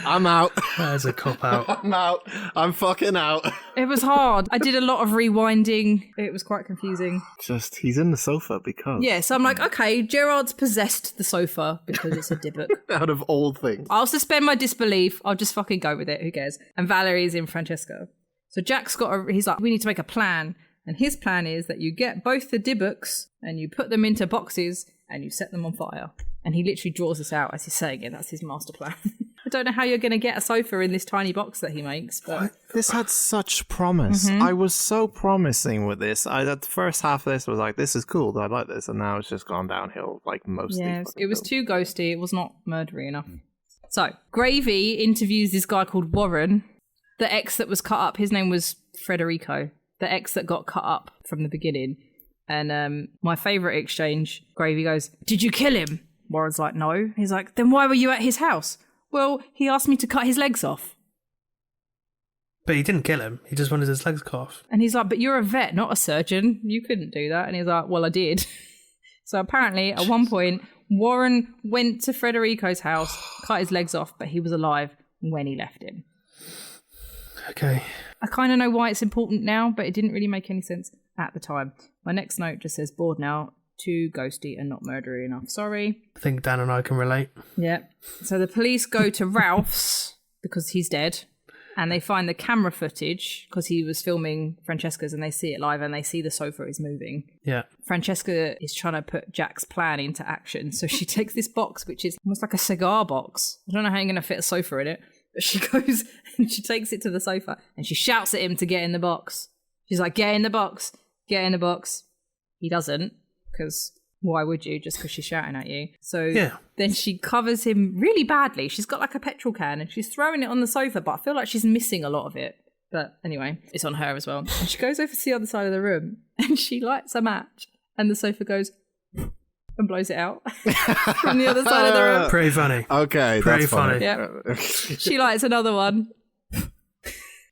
I'm out. That is a cop-out. I'm out. I'm fucking out. It was hard. I did a lot of rewinding. It was quite confusing. Just, he's in the sofa because... Yeah, so I'm like, okay, Gerard's possessed the sofa because it's a Dybbuk. Out of all things. I'll suspend my disbelief. I'll just fucking go with it. Who cares? And Valerie's in Francesca. So Jack's he's like, we need to make a plan. And his plan is that you get both the Dybbuks and you put them into boxes and you set them on fire. And he literally draws this out as he's saying it. That's his master plan. I don't know how you're going to get a sofa in this tiny box that he makes. But This had such promise. I was so promising with this. The first half of this was like, this is cool. I like this. And now it's just gone downhill like most of these. It was too ghosty. It was not murdery enough. So, Gravy interviews this guy called Warren. The ex that was cut up, his name was Federico. The ex that got cut up from the beginning. And my favourite exchange, Gravy goes, "Did you kill him?" Warren's like, "No." He's like, "Then why were you at his house?" "Well, he asked me to cut his legs off." But he didn't kill him. He just wanted his legs cut off. And he's like, "But you're a vet, not a surgeon. You couldn't do that." And he's like, "Well, I did." So apparently, at one point, Warren went to Federico's house, cut his legs off, but he was alive when he left him. Okay. I kind of know why it's important now, but it didn't really make any sense at the time. My next note just says, "Bored now, too ghosty and not murdery enough. Sorry." I think Dan and I can relate. Yeah. So the police go to Ralph's because he's dead, and they find the camera footage because he was filming Francesca's, and they see it live and they see the sofa is moving. Yeah. Francesca is trying to put Jack's plan into action. So she takes this box, which is almost like a cigar box. I don't know how you're going to fit a sofa in it. But she goes and she takes it to the sofa and she shouts at him to get in the box. She's like, "Get in the box. Get in the box." He doesn't, because why would you, just because she's shouting at you? So then she covers him really badly. She's got like a petrol can and she's throwing it on the sofa, but I feel like she's missing a lot of it. But anyway, it's on her as well. And she goes over to the other side of the room and she lights a match and the sofa goes and blows it out from the other side of the room. Pretty funny. Okay, Pretty that's funny. Yeah. She lights another one.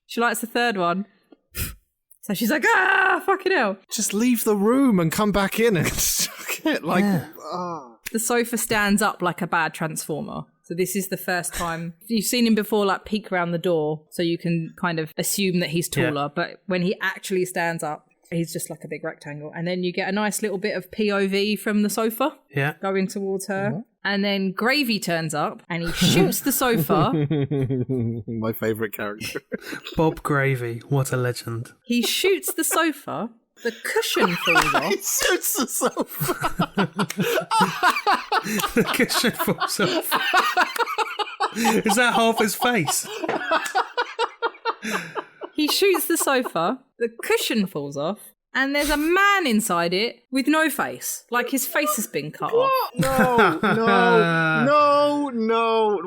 She lights the third one. So she's like, fucking hell. Just leave the room and come back in and it like, The sofa stands up like a bad transformer. So this is the first time you've seen him before, like peek around the door, so you can kind of assume that he's taller. But when he actually stands up, he's just like a big rectangle. And then you get a nice little bit of POV from the sofa going towards her. And then Gravy turns up and he shoots the sofa. My favourite character. Bob Gravy. What a legend. He shoots the sofa. The cushion falls off. He shoots the sofa. The cushion falls off. Is that half his face? He shoots the sofa. The cushion falls off. And there's a man inside it with no face. Like his face has been cut off. No.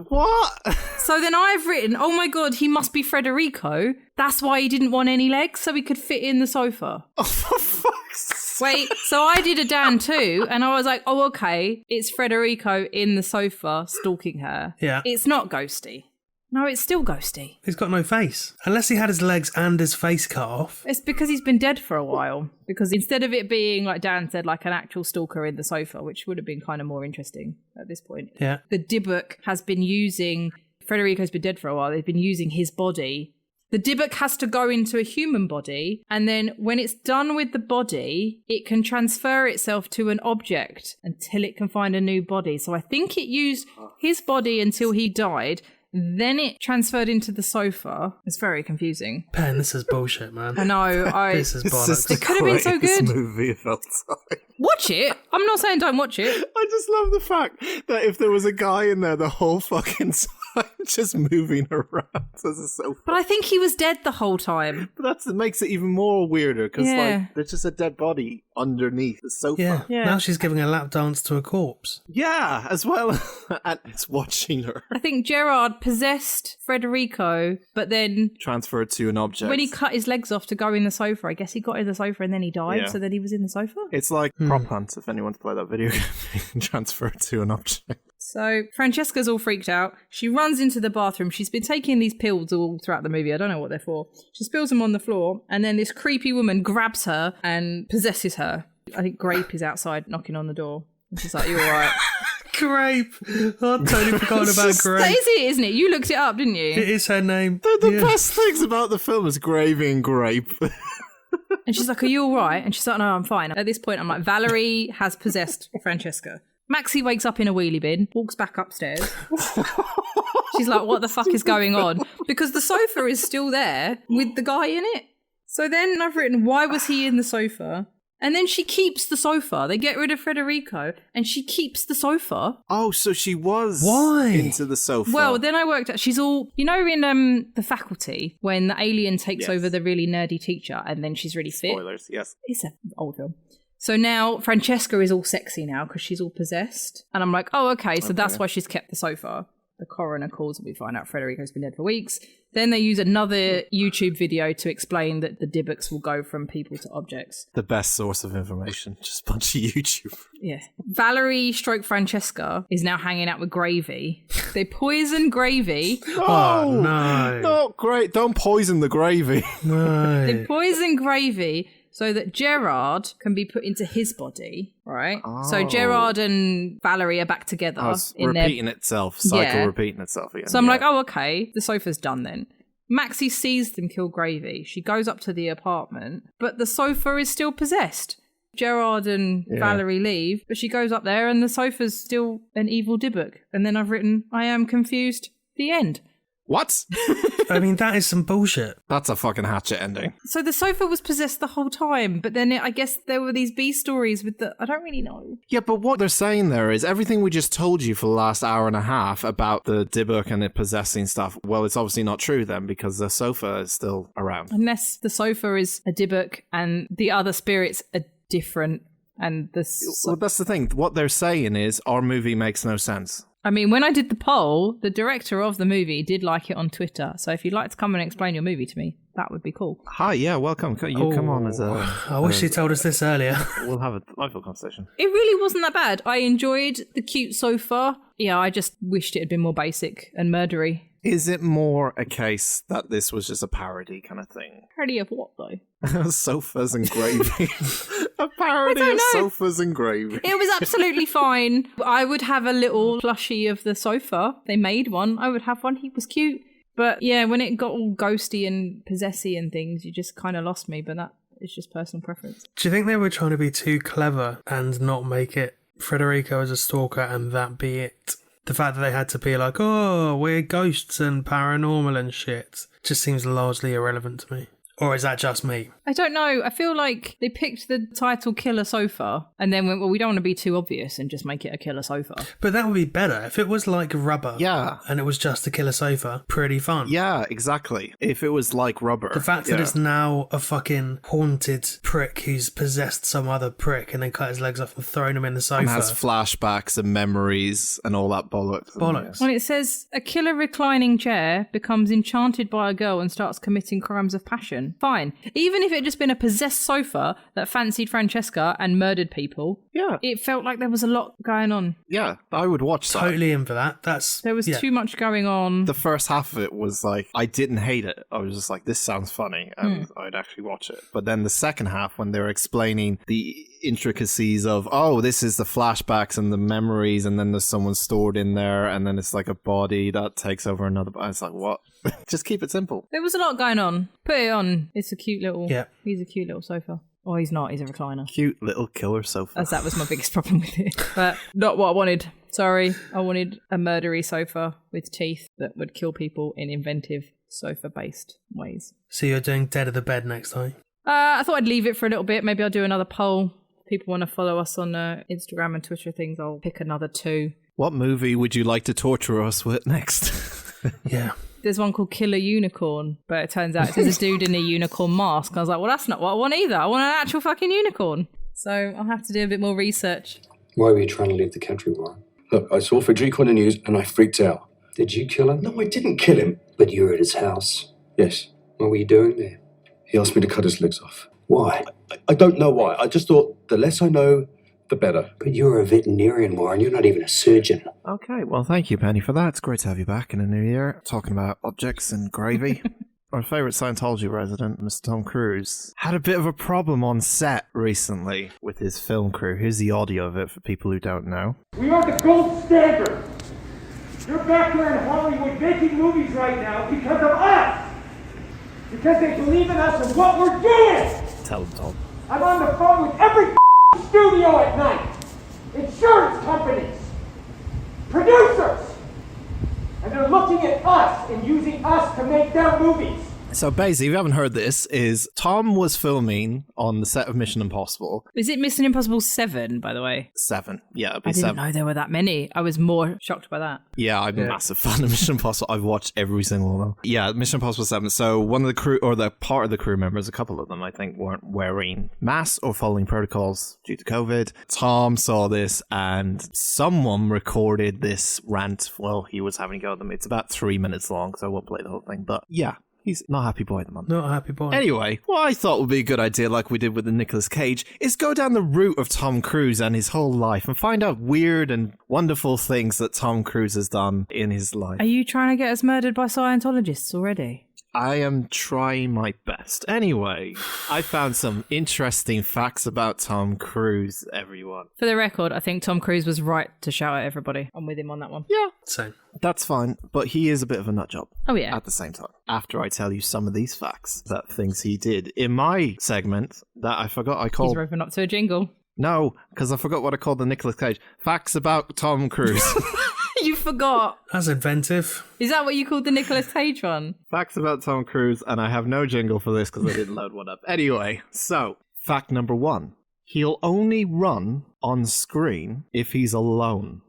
What? So then I've written, "Oh my God, he must be Federico. That's why he didn't want any legs, so he could fit in the sofa." Oh, for fuck's sake. Wait, so I did a Dan too, and I was like, "Oh, okay, it's Federico in the sofa stalking her." Yeah. It's not ghosty. No, it's still ghosty. He's got no face. Unless he had his legs and his face cut off. It's because he's been dead for a while. Because instead of it being, like Dan said, like an actual stalker in the sofa, which would have been kind of more interesting at this point. Yeah. The Dybbuk has been using, Federico's been dead for a while, they've been using his body. The Dybbuk has to go into a human body, and then when it's done with the body, it can transfer itself to an object until it can find a new body. So I think it used his body until he died. Then it transferred into the sofa. It's very confusing. Ben, this is bullshit, man. I know. This is bollocks. It could have been so good. Movie of all time. Watch it. I'm not saying don't watch it. I just love the fact that if there was a guy in there the whole fucking time just moving around as a sofa. But I think he was dead the whole time. But that makes it even more weirder because like there's just a dead body underneath the sofa. Yeah. Now she's giving a lap dance to a corpse. Yeah, as well. And it's watching her. I think Gerard possessed Federico, but then transferred to an object. When he cut his legs off to go in the sofa, I guess he got in the sofa and then he died, so then he was in the sofa. It's like Prop Hunt, if anyone's played that video game. Transferred to an object. So Francesca's all freaked out. She runs into the bathroom. She's been taking these pills all throughout the movie. I don't know what they're for. She spills them on the floor, and then this creepy woman grabs her and possesses her. I think Grape is outside knocking on the door. And she's like, "You all right?" Grape. I'd totally forgotten about Grape. That is it, isn't it? You looked it up, didn't you? It is her name. The best things about the film is Gravy and Grape. And she's like, "Are you all right?" And she's like, "No, I'm fine." At this point, I'm like, Valerie has possessed Francesca. Maxie wakes up in a wheelie bin, walks back upstairs. She's like, "What the fuck is going on?" Because the sofa is still there with the guy in it. So then I've written, why was he in the sofa? And then she keeps the sofa. They get rid of Federico, and she keeps the sofa. Oh, so she was into the sofa. Well, then I worked out, she's all, you know, in The Faculty, when the alien takes over the really nerdy teacher, and then she's really fit. Spoilers, yes. It's an old film. So now Francesca is all sexy now because she's all possessed. And I'm like, oh, okay, so that's why she's kept the sofa. The coroner calls and we find out Federico's been dead for weeks. Then they use another YouTube video to explain that the Dybbuk's will go from people to objects. The best source of information. Just a bunch of YouTube. Yeah. Valerie / Francesca is now hanging out with Gravy. They poison Gravy. Oh, no. Not great. Don't poison the gravy. No. They poison Gravy so that Gerard can be put into his body, right? Oh. So Gerard and Valerie are back together. It's repeating itself. Repeating itself again. So I'm like, oh, okay, the sofa's done then. Maxie sees them kill Gravy. She goes up to the apartment, but the sofa is still possessed. Gerard and Valerie leave, but she goes up there and the sofa's still an evil Dybbuk. And then I've written, I am confused. The end. What? I mean, that is some bullshit. That's a fucking hatchet ending. So the sofa was possessed the whole time, but then I guess there were these B stories with I don't really know. Yeah, but what they're saying there is everything we just told you for the last hour and a half about the Dybbuk and it possessing stuff, well, it's obviously not true then because the sofa is still around. Unless the sofa is a Dybbuk and the other spirits are different and Well, that's the thing. What they're saying is our movie makes no sense. I mean, when I did the poll, the director of the movie did like it on Twitter. So if you'd like to come and explain your movie to me, that would be cool. Hi, yeah, welcome. You come on as a... I wish you told us this earlier. We'll have a lively conversation. It really wasn't that bad. I enjoyed the cute sofa. Yeah, I just wished it had been more basic and murdery. Is it more a case that this was just a parody kind of thing? Parody of what, though? Sofas and gravy. A parody of sofas and gravy. It was absolutely fine. I would have a little plushie of the sofa. They made one. I would have one. He was cute. But yeah, when it got all ghosty and possessy and things, you just kind of lost me. But that is just personal preference. Do you think they were trying to be too clever and not make it Federico as a stalker and that be it? The fact that they had to be like, oh, we're ghosts and paranormal and shit, just seems largely irrelevant to me. Or is that just me? I don't know. I feel like they picked the title Killer Sofa and then went, well, we don't want to be too obvious and just make it a killer sofa. But that would be better. If it was like Rubber and it was just a killer sofa, pretty fun. Yeah, exactly. If it was like Rubber. The fact that it's now a fucking haunted prick who's possessed some other prick and then cut his legs off and thrown him in the sofa. And has flashbacks and memories and all that bollocks. Bollocks. When it says, a killer reclining chair becomes enchanted by a girl and starts committing crimes of passion. Fine. Even if it had just been a possessed sofa that fancied Francesca and murdered people, it felt like there was a lot going on. Yeah, I would watch that. Totally in for that. There was too much going on. The first half of it was like, I didn't hate it. I was just like, this sounds funny, and I'd actually watch it. But then the second half, when they were explaining the intricacies of, oh, this is the flashbacks and the memories, and then there's someone stored in there, and then it's like a body that takes over another body. It's like, what? Just keep it simple. There was a lot going on. Put it on. It's a cute little... Yeah. He's a cute little sofa. Oh, he's not. He's a recliner. Cute little killer sofa. As that was my biggest problem with it. But not what I wanted. Sorry. I wanted a murdery sofa with teeth that would kill people in inventive sofa-based ways. So you're doing Dead of the Bed next time? I thought I'd leave it for a little bit. Maybe I'll do another poll. If people want to follow us on Instagram and Twitter things, I'll pick another 2. What movie would you like to torture us with next? Yeah. There's one called Killer Unicorn, but it turns out there's a dude in a unicorn mask. I was like, well, that's not what I want either. I want an actual fucking unicorn. So I'll have to do a bit more research. Why were you trying to leave the country, Warren? Look, I saw Federico on the news and I freaked out. Did you kill him? No, I didn't kill him. But you were at his house? Yes. What were you doing there? He asked me to cut his legs off. Why? I don't know why. I just thought the less I know, the better. But you're a veterinarian, Warren. You're not even a surgeon. Okay, well, thank you, Penny, for that. It's great to have you back in the new year, talking about objects and gravy. Our favourite Scientology resident, Mr. Tom Cruise, had a bit of a problem on set recently with his film crew. Here's the audio of it for people who don't know. We are the gold standard. You're back here in Hollywood making movies right now because of us. Because they believe in us and what we're doing. Tell them, Tom. I'm on the phone with every studio at night. Insurance companies. Producers. And they're looking at us and using us to make their movies. So basically, if you haven't heard this, is Tom was filming on the set of Mission Impossible. Is it Mission Impossible 7, by the way? 7. Yeah, it'll be I didn't 7. know there were that many. I was more shocked by that. Yeah, I'm a massive fan of Mission Impossible. I've watched every single one of them. Yeah, Mission Impossible 7. So one of the crew, or the part of the crew members, a couple of them, I think, weren't wearing masks or following protocols due to COVID. Tom saw this and someone recorded this rant while he was having a go at them. It's about 3 minutes long, so I won't play the whole thing. But yeah. He's not a happy boy at the moment. Not a happy boy. Anyway, what I thought would be a good idea, like we did with the Nicolas Cage, is go down the route of Tom Cruise and his whole life and find out weird and wonderful things that Tom Cruise has done in his life. Are you trying to get us murdered by Scientologists already? I am trying my best. Anyway, I found some interesting facts about Tom Cruise, everyone. For the record, I think Tom Cruise was right to shout at everybody. I'm with him on that one. Yeah. Same. That's fine, but he is a bit of a nutjob. Oh, yeah. At the same time, after I tell you some of these facts, that things he did in my segment that I forgot I called... He's roping up to a jingle. No, because I forgot what I called the Nicolas Cage. Facts about Tom Cruise. You forgot. That's inventive. Is that what you called the Nicolas Cage one? Facts about Tom Cruise, and I have no jingle for this because I didn't load one up. Anyway, so, fact number 1. He'll only run on screen if he's alone.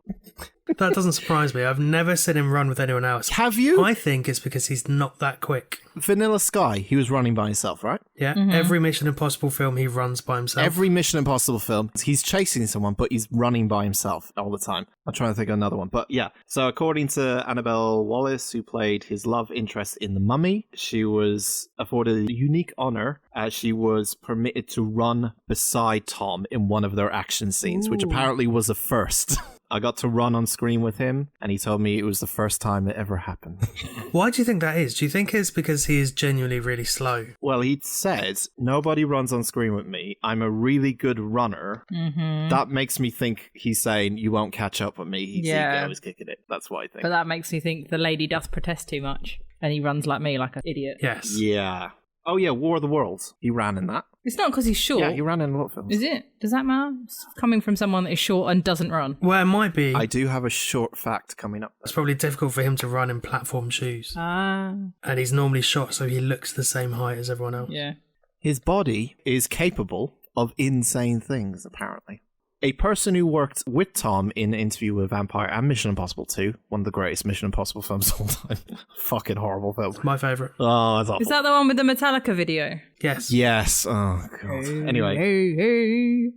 That doesn't surprise me. I've never seen him run with anyone else. Have you? I think it's because he's not that quick. Vanilla Sky, he was running by himself, right? Yeah, every Mission Impossible film, he runs by himself. Every Mission Impossible film, he's chasing someone, but he's running by himself all the time. I'm trying to think of another one. But yeah, so according to Annabelle Wallis, who played his love interest in The Mummy, she was afforded a unique honor as she was permitted to run beside Tom in one of their action scenes, which apparently was a first. I got to run on screen with him, and he told me it was the first time it ever happened. Why do you think that is? Do you think it's because he is genuinely really slow? Well, he said, nobody runs on screen with me. I'm a really good runner. Mm-hmm. That makes me think he's saying, you won't catch up with me. His ego is kicking it. That's what I think. But that makes me think the lady does protest too much, and he runs like me, like an idiot. Yes. Yeah. Oh, yeah, War of the Worlds. He ran in that. It's not because he's short. Yeah, he ran in a lot of films. Is it? Does that matter? It's coming from someone that is short and doesn't run. Well, it might be. I do have a short fact coming up. It's probably difficult for him to run in platform shoes. Ah. And he's normally short, so he looks the same height as everyone else. Yeah. His body is capable of insane things, apparently. A person who worked with Tom in Interview with a Vampire and Mission Impossible 2, one of the greatest Mission Impossible films of all time. Fucking horrible film. My favourite. Oh, that's awful. Is that the one with the Metallica video? Yes. Yes. Oh, God. Anyway. Hey.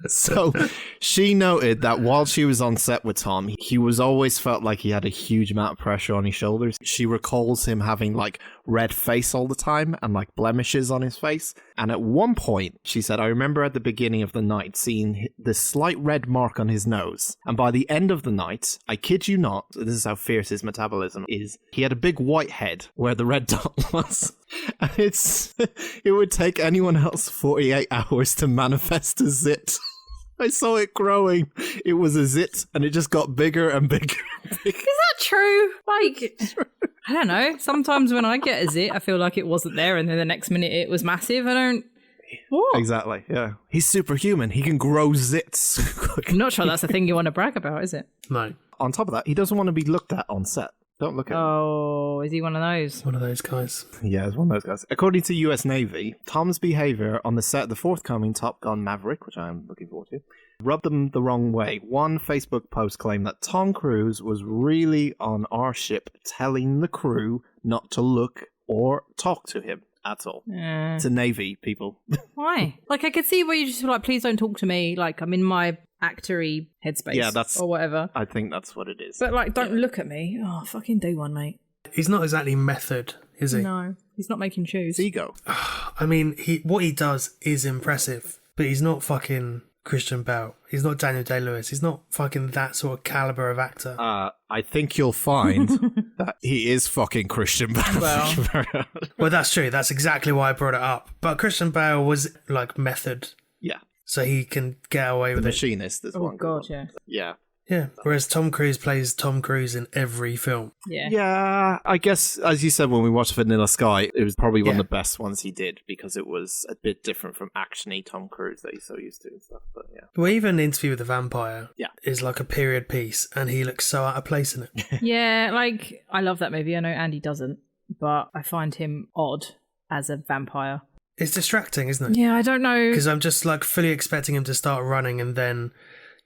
So she noted that while she was on set with Tom, he was always felt like he had a huge amount of pressure on his shoulders. She recalls him having like red face all the time and like blemishes on his face. And at one point, she said, I remember at the beginning of the night seeing this slight red mark on his nose. And by the end of the night, I kid you not, this is how fierce his metabolism is, he had a big white head where the red dot was. And it would take anyone else 48 hours to manifest a zit. I saw it growing. It was a zit, and it just got bigger and bigger and bigger. Is that true? Like, I don't know. Sometimes when I get a zit, I feel like it wasn't there, and then the next minute it was massive. I don't... What? Exactly, yeah. He's superhuman. He can grow zits. I'm not sure that's a thing you want to brag about, is it? No. On top of that, he doesn't want to be looked at on set. Don't look at him. Oh, is he one of those? One of those guys. Yeah, he's one of those guys. According to US Navy, Tom's behavior on the set of the forthcoming Top Gun Maverick, which I'm looking forward to, rubbed them the wrong way. One Facebook post claimed that Tom Cruise was really on our ship telling the crew not to look or talk to him at all. To Navy people. Why? Like, I could see where you just were like, please don't talk to me. Like, I'm in my actory headspace. Yeah, that's... Or whatever. I think that's what it is. But, like, don't look at me. Oh, fucking do one, mate. He's not exactly method, is he? No, he's not making shoes. It's ego. I mean, what he does is impressive, but he's not fucking Christian Bale. He's not Daniel Day-Lewis. He's not fucking that sort of caliber of actor. I think you'll find that he is fucking Christian Bale. Well. Well, that's true. That's exactly why I brought it up. But Christian Bale was like method. Yeah. So he can get away with The it. Machinist is Oh, one. God, yeah. Yeah. Yeah. Whereas Tom Cruise plays Tom Cruise in every film. Yeah. Yeah, I guess, as you said, when we watched Vanilla Sky, it was probably one Yeah. of the best ones he did because it was a bit different from action-y Tom Cruise that he's so used to and stuff, but yeah. Well, even Interview with the Vampire Yeah. is like a period piece, and he looks so out of place in it. Yeah, like, I love that movie. I know Andy doesn't. but I find him odd as a vampire. It's distracting, isn't it? Yeah, I don't know. Because I'm just like fully expecting him to start running and then,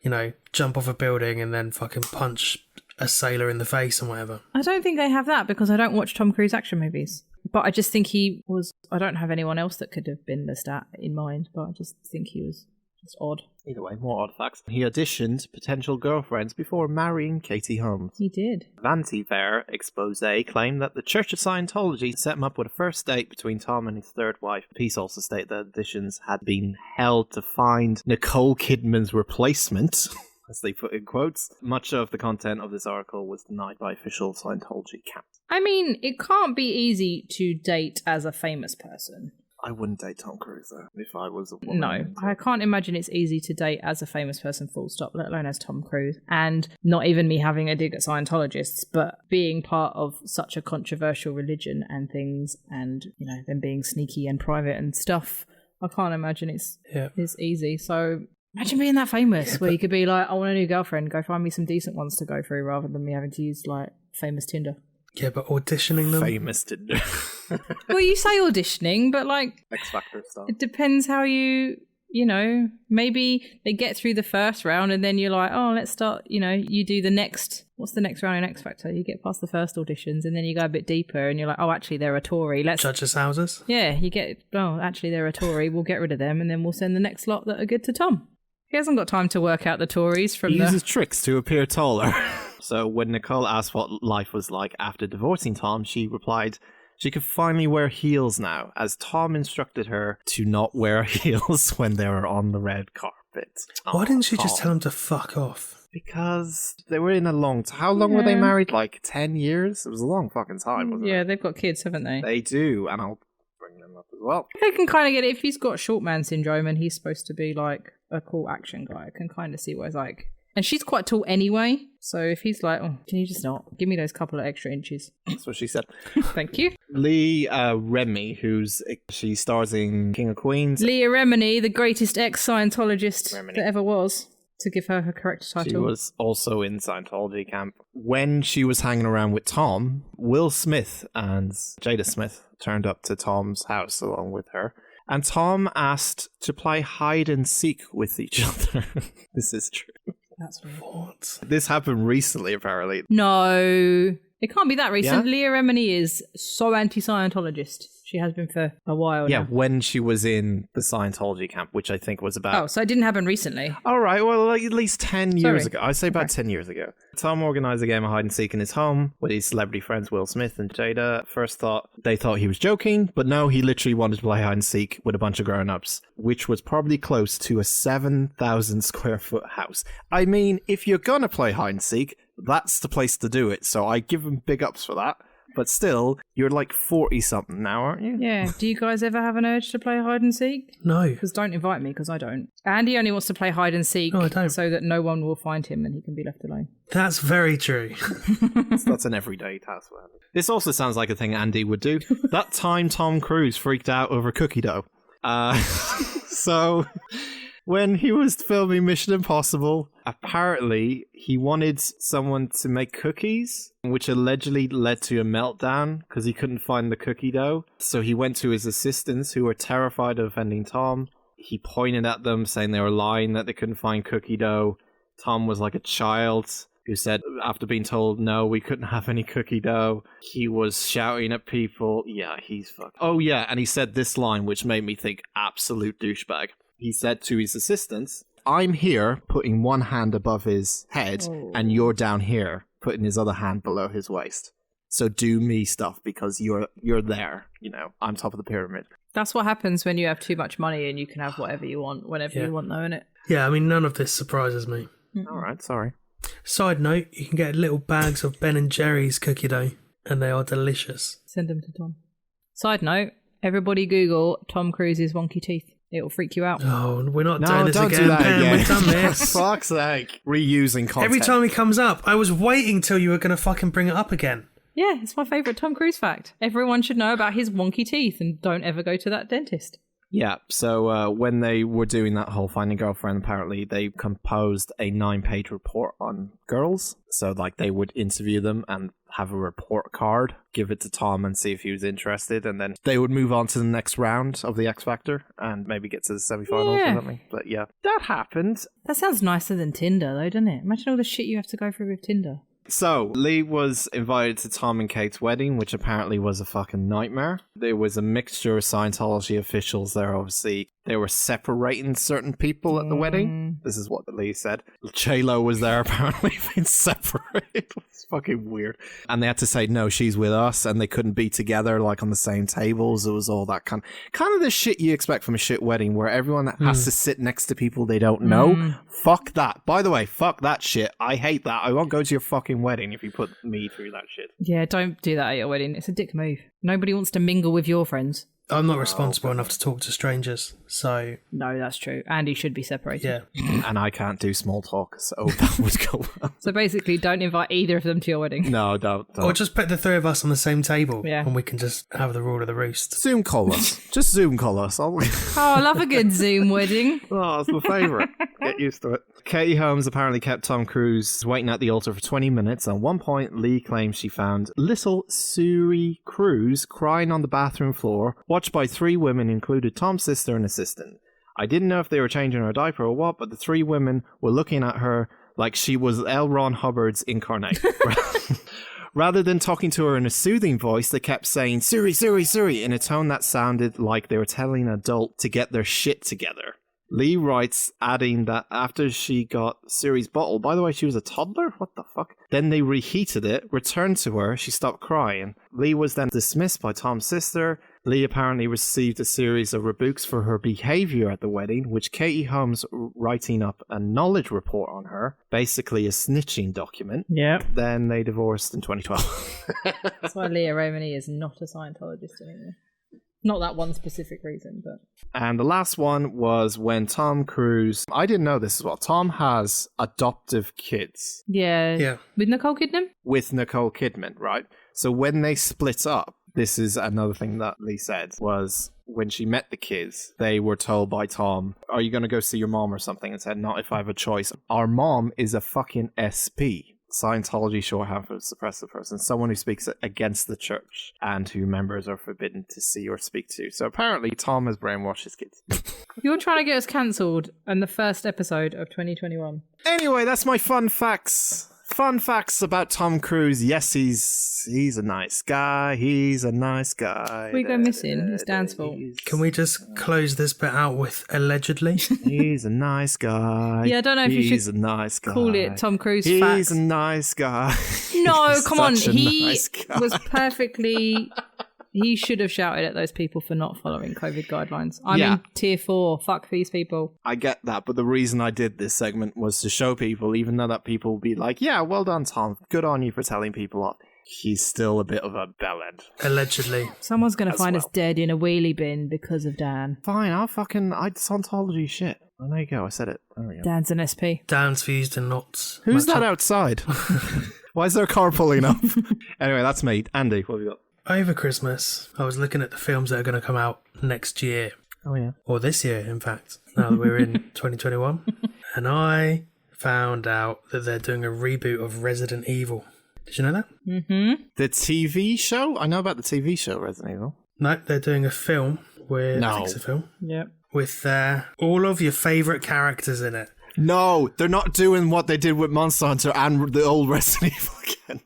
you know, jump off a building and then fucking punch a sailor in the face and whatever. I don't think they have that because I don't watch Tom Cruise action movies. But I just think he was... I don't have anyone else that could have been the stat in mind, but I just think he was just odd. Either way, more odd facts. He auditioned potential girlfriends before marrying Katie Holmes. He did. Vanity Fair expose claimed that the Church of Scientology set him up with a first date between Tom and his third wife. The piece also stated that auditions had been held to find Nicole Kidman's replacement, as they put in quotes. Much of the content of this article was denied by official Scientology camps. I mean, it can't be easy to date as a famous person. I wouldn't date Tom Cruise, though, if I was a woman. No, I can't imagine it's easy to date as a famous person, full stop, let alone as Tom Cruise. And not even me having a dig at Scientologists, but being part of such a controversial religion and things, and, you know, them being sneaky and private and stuff, I can't imagine it's easy. So imagine being that famous, where you could be like, I want a new girlfriend, go find me some decent ones to go through, rather than me having to use, like, famous Tinder. Yeah, but auditioning them? Famous Tinder. Well, you say auditioning, but, like, X Factor stuff. it depends how you know, maybe they get through the first round and then you're like, oh, let's start, you know, you do the next, what's the next round in X Factor? You get past the first auditions and then you go a bit deeper and you're like, oh, actually, they're a Tory. Let's... Judges' houses? Yeah, you get, oh, actually, they're a Tory. We'll get rid of them and then we'll send the next lot that are good to Tom. He hasn't got time to work out the Tories from He uses tricks to appear taller. So when Nicole asked what life was like after divorcing Tom, she replied she could finally wear heels now, as Tom instructed her to not wear heels when they were on the red carpet. Why didn't she just tell him to fuck off? Because they were in a long time. How long were they married? Like 10 years? It was a long fucking time, wasn't it? Yeah, they've got kids, haven't they? They do, and I'll bring them up as well. They can kind of get it. If he's got short man syndrome and he's supposed to be like a cool action guy, I can kind of see what it's like. And she's quite tall anyway, so if he's like, oh, can you just not? Give me those couple of extra inches. That's what she said. Thank you. Leah Remini, she stars in King of Queens. Leah Remini, the greatest ex-Scientologist that ever was, to give her correct title. She was also in Scientology camp. When she was hanging around with Tom, Will Smith and Jada Smith turned up to Tom's house along with her. And Tom asked to play hide and seek with each other. This is true. That's weird. What? This happened recently, apparently. No, it can't be that recent. Yeah? Leah Remini is so anti-Scientologist. She has been for a while Yeah, now. when she was in the Scientology camp, which I think was about... Oh, so it didn't happen recently. All right, well, like at least 10 years Sorry. ago. I'd say about 10 years ago. Tom organised a game of hide and seek in his home with his celebrity friends Will Smith and Jada. First they thought he was joking, but no, he literally wanted to play hide and seek with a bunch of grown-ups, which was probably close to a 7,000 square foot house. I mean, if you're gonna play hide and seek, that's the place to do it, so I give him big ups for that. But still, you're like 40-something now, aren't you? Yeah. Do you guys ever have an urge to play hide and seek? No. Because don't invite me, because I don't. Andy only wants to play hide and seek No, I don't. so that no one will find him and he can be left alone. That's very true. That's an everyday task for Andy. This also sounds like a thing Andy would do. That time Tom Cruise freaked out over cookie dough. So... when he was filming Mission Impossible, apparently he wanted someone to make cookies, which allegedly led to a meltdown because he couldn't find the cookie dough. So he went to his assistants, who were terrified of offending Tom. He pointed at them, saying they were lying, that they couldn't find cookie dough. Tom was like a child who said, after being told, no, we couldn't have any cookie dough, he was shouting at people. Yeah, he's fucked. Oh yeah, and he said this line, which made me think, absolute douchebag. He said to his assistants, I'm here putting one hand above his head and you're down here putting his other hand below his waist. So do me stuff because you're there, you know, I'm top of the pyramid. That's what happens when you have too much money and you can have whatever you want, whenever you want, though, innit? Yeah, I mean, none of this surprises me. All right, sorry. Side note, you can get little bags of Ben & Jerry's cookie dough, and they are delicious. Send them to Tom. Side note, everybody Google Tom Cruise's wonky teeth. It'll freak you out. Oh, we're not No, doing this don't again, do that Ben. again. We've done this. For fuck's sake. Reusing content. Every time he comes up, I was waiting till you were going to fucking bring it up again. Yeah, it's my favourite Tom Cruise fact. Everyone should know about his wonky teeth and don't ever go to that dentist. Yeah, so when they were doing that whole Finding Girlfriend, apparently they composed a 9-page report on girls. So, like, they would interview them and have a report card, give it to Tom and see if he was interested, and then they would move on to the next round of the X Factor and maybe get to the semi-finals or something. But yeah, that happened. That sounds nicer than Tinder, though, doesn't it? Imagine all the shit you have to go through with Tinder. So, Lee was invited to Tom and Kate's wedding, which apparently was a fucking nightmare. There was a mixture of Scientology officials there, obviously. They were separating certain people at the wedding. This is what Lee said. J-Lo was there, apparently, being separated. It's fucking weird. And they had to say, no, she's with us, and they couldn't be together, like, on the same tables. It was all that kind of the shit you expect from a shit wedding, where everyone has to sit next to people they don't know. Fuck that. By the way, fuck that shit. I hate that. I won't go to your fucking wedding if you put me through that shit. Yeah, don't do that at your wedding. It's a dick move. Nobody wants to mingle with your friends. I'm not responsible enough to talk to strangers, so... No, that's true. Andy should be separated. Yeah. And I can't do small talk, so that would go well. So basically, don't invite either of them to your wedding. No, don't. Or just put the three of us on the same table, Yeah. and we can just have the rule of the roost. Zoom call us. Just Zoom call us. Oh, I love a good Zoom wedding. Oh, it's my favourite. Get used to it. Katie Holmes apparently kept Tom Cruise waiting at the altar for 20 minutes. At one point, Lee claims she found little Suri Cruise crying on the bathroom floor, watched by 3 women, included Tom's sister and assistant. I didn't know if they were changing her diaper or what, but the 3 women were looking at her like she was L. Ron Hubbard's incarnate. Rather than talking to her in a soothing voice, they kept saying, Suri, Suri, Suri, in a tone that sounded like they were telling an adult to get their shit together. Lee writes, adding that after she got Suri's bottle, by the way, she was a toddler? What the fuck? Then they reheated it, returned to her, she stopped crying. Lee was then dismissed by Tom's sister. Lee apparently received a series of rebukes for her behavior at the wedding, which Katie Holmes writing up a knowledge report on her, basically a snitching document. Yeah. Then they divorced in 2012. That's why Leah Remini is not a Scientologist anymore. Not that one specific reason, but... And the last one was when Tom Cruise... I didn't know this as well. Tom has adoptive kids. Yeah. With Nicole Kidman? With Nicole Kidman, right? So when they split up, this is another thing that Lee said, was when she met the kids, they were told by Tom, are you going to go see your mom or something? And said, not if I have a choice. Our mom is a fucking SP. Scientology shorthand for suppressive person, someone who speaks against the church and who members are forbidden to see or speak to. So apparently Tom has brainwashed his kids. You're trying to get us cancelled in the first episode of 2021. Anyway, that's my fun facts. Fun facts about Tom Cruise. Yes, he's a nice guy. He's a nice guy. We go missing. It's Dan's fault. Can we just close this bit out with allegedly? He's a nice guy. Yeah, I don't know if you should He's a nice guy. call it Tom Cruise He's facts. a nice guy. No, He's come on. such a He nice guy. was perfectly... He should have shouted at those people for not following COVID guidelines. I'm Yeah. in tier 4. Fuck these people. I get that, but the reason I did this segment was to show people, even though that people will be like, yeah, well done, Tom. Good on you for telling people off. He's still a bit of a bellend. Allegedly. Someone's going to As find us well. dead in a wheelie bin because of Dan. Fine, I'd Scientology shit. Oh, there you go, I said it. There we go. Dan's an SP. Dan's views do not... Who's match that up. outside? Why is there a car pulling up? Anyway, that's me. Andy, what have you got? Over Christmas, I was looking at the films that are going to come out next year. Oh, yeah. Or this year, in fact, now that we're in 2021. And I found out that they're doing a reboot of Resident Evil. Did you know that? Mm-hmm. The TV show? I know about the TV show, Resident Evil. No, they're doing a film with... No. I think it's a film. Yep. With all of your favourite characters in it. No, they're not doing what they did with Monster Hunter and the old Resident Evil again.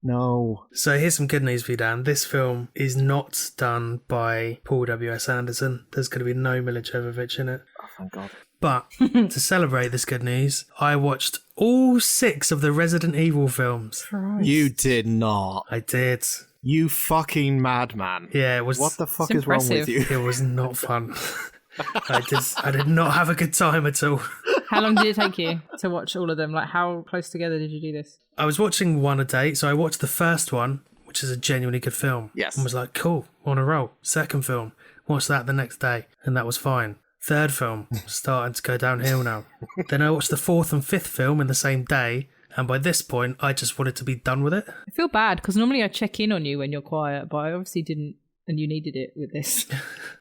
No. So here's some good news for you, Dan. This film is not done by Paul W.S. Anderson. There's going to be no Mila Jovovich in it. Oh, thank God. But to celebrate this good news, I watched all 6 of the Resident Evil films. You did not. I did. You fucking madman. Yeah, it was... What the fuck It's is wrong with impressive. you? It was not fun. I did not have a good time at all. How long did it take you to watch all of them? Like, how close together did you do this? I was watching one a day, so I watched the first one, which is a genuinely good film. Yes. And was like, cool, on a roll. Second film, watched that the next day, and that was fine. Third film, starting to go downhill now. Then I watched the 4th and 5th film in the same day, and by this point, I just wanted to be done with it. I feel bad because normally I check in on you when you're quiet, but I obviously didn't and you needed it with this.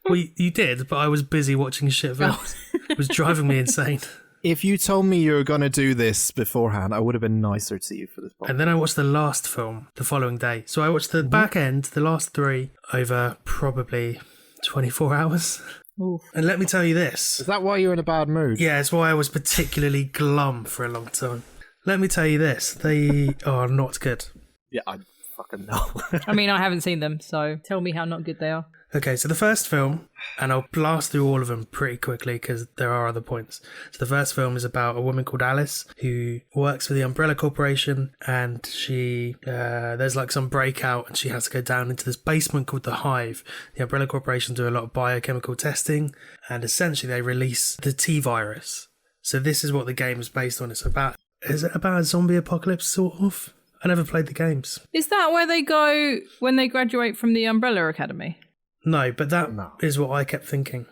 Well, you did, but I was busy watching shit films. It was driving me insane. If you told me you were going to do this beforehand, I would have been nicer to you for this podcast. And then I watched the last film the following day. So I watched the back end, the last 3, over probably 24 hours. Oof. And let me tell you this. Is that why you're in a bad mood? Yeah, it's why I was particularly glum for a long time. Let me tell you this. They are not good. Yeah, I fucking know. I mean, I haven't seen them, so tell me how not good they are. Okay, so the first film, and I'll blast through all of them pretty quickly because there are other points. So the first film is about a woman called Alice who works for the Umbrella Corporation, and she there's like some breakout and she has to go down into this basement called the Hive. The Umbrella Corporation do a lot of biochemical testing, and essentially they release the T-virus. So this is what the game is based on. Is it about a zombie apocalypse, sort of? I never played the games. Is that where they go when they graduate from the Umbrella Academy? No, but that is what I kept thinking.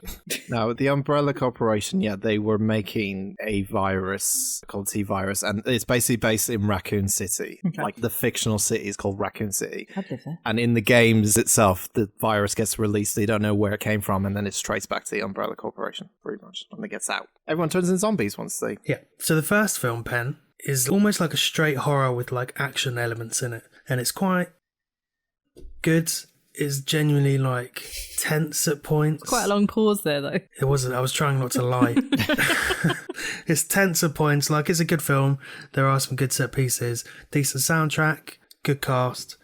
No, the Umbrella Corporation, yeah, they were making a virus called T-virus, and it's basically based in Raccoon City. Okay. Like, the fictional city is called Raccoon City. I'd live there. And in the games itself, the virus gets released, they don't know where it came from, and then it's traced back to the Umbrella Corporation, pretty much, when it gets out. Everyone turns into zombies once they... Yeah, so the first film, Pen, is almost like a straight horror with like action elements in it, and it's quite good. It's genuinely like tense at points. Quite a long pause there, though. It wasn't. I was trying not to lie. It's tense at points. Like, it's a good film. There are some good set pieces, decent soundtrack, good cast,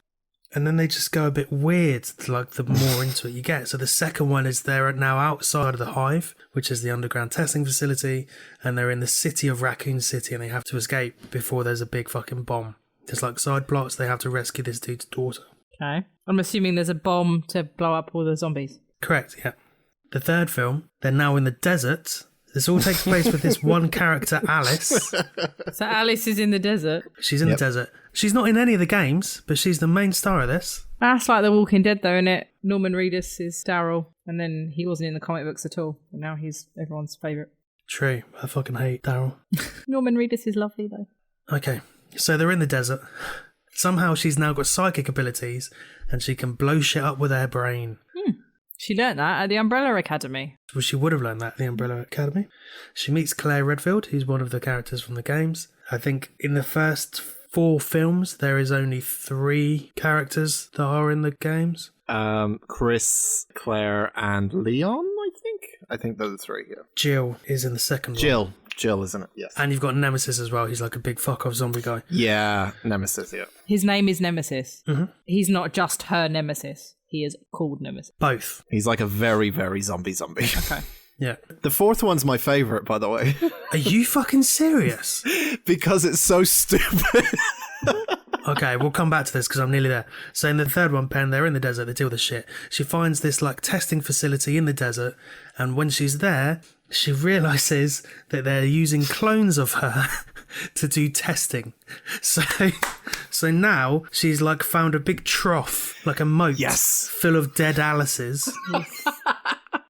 and then they just go a bit weird. Like, the more into it you get. So the second one is they're now outside of the Hive, which is the underground testing facility, and they're in the city of Raccoon City, and they have to escape before there's a big fucking bomb. There's like side plots. They have to rescue this dude's daughter. Okay. I'm assuming there's a bomb to blow up all the zombies. Correct, yeah. The third film, they're now in the desert. This all takes place with this one character, Alice. So Alice is in the desert. She's in the desert. She's not in any of the games, but she's the main star of this. That's like The Walking Dead, though, isn't it? Norman Reedus is Daryl, and then he wasn't in the comic books at all, and now he's everyone's favourite. True. I fucking hate Daryl. Norman Reedus is lovely, though. Okay, so they're in the desert. Somehow she's now got psychic abilities, and she can blow shit up with her brain. She learnt that at the Umbrella Academy. Well, she would have learned that at the Umbrella Academy. She meets Claire Redfield, who's one of the characters from the games. I think in the first 4 films, there is only 3 characters that are in the games. Chris, Claire, and Leon, I think those are 3, yeah. Jill is in the second one. Jill, isn't it? Yes. And you've got Nemesis as well. He's like a big fuck-off zombie guy. Yeah, Nemesis, yeah. His name is Nemesis. Mm-hmm. He's not just her Nemesis. He is called Nemesis. Both. He's like a very, very zombie. Okay. Yeah. The 4th one's my favourite, by the way. Are you fucking serious? Because it's so stupid. Okay, we'll come back to this because I'm nearly there. So in the third one, Pen, they're in the desert, they deal with the shit. She finds this like testing facility in the desert, and when she's there, she realises that they're using clones of her to do testing. So now she's like found a big trough, like a moat, full of dead Alices.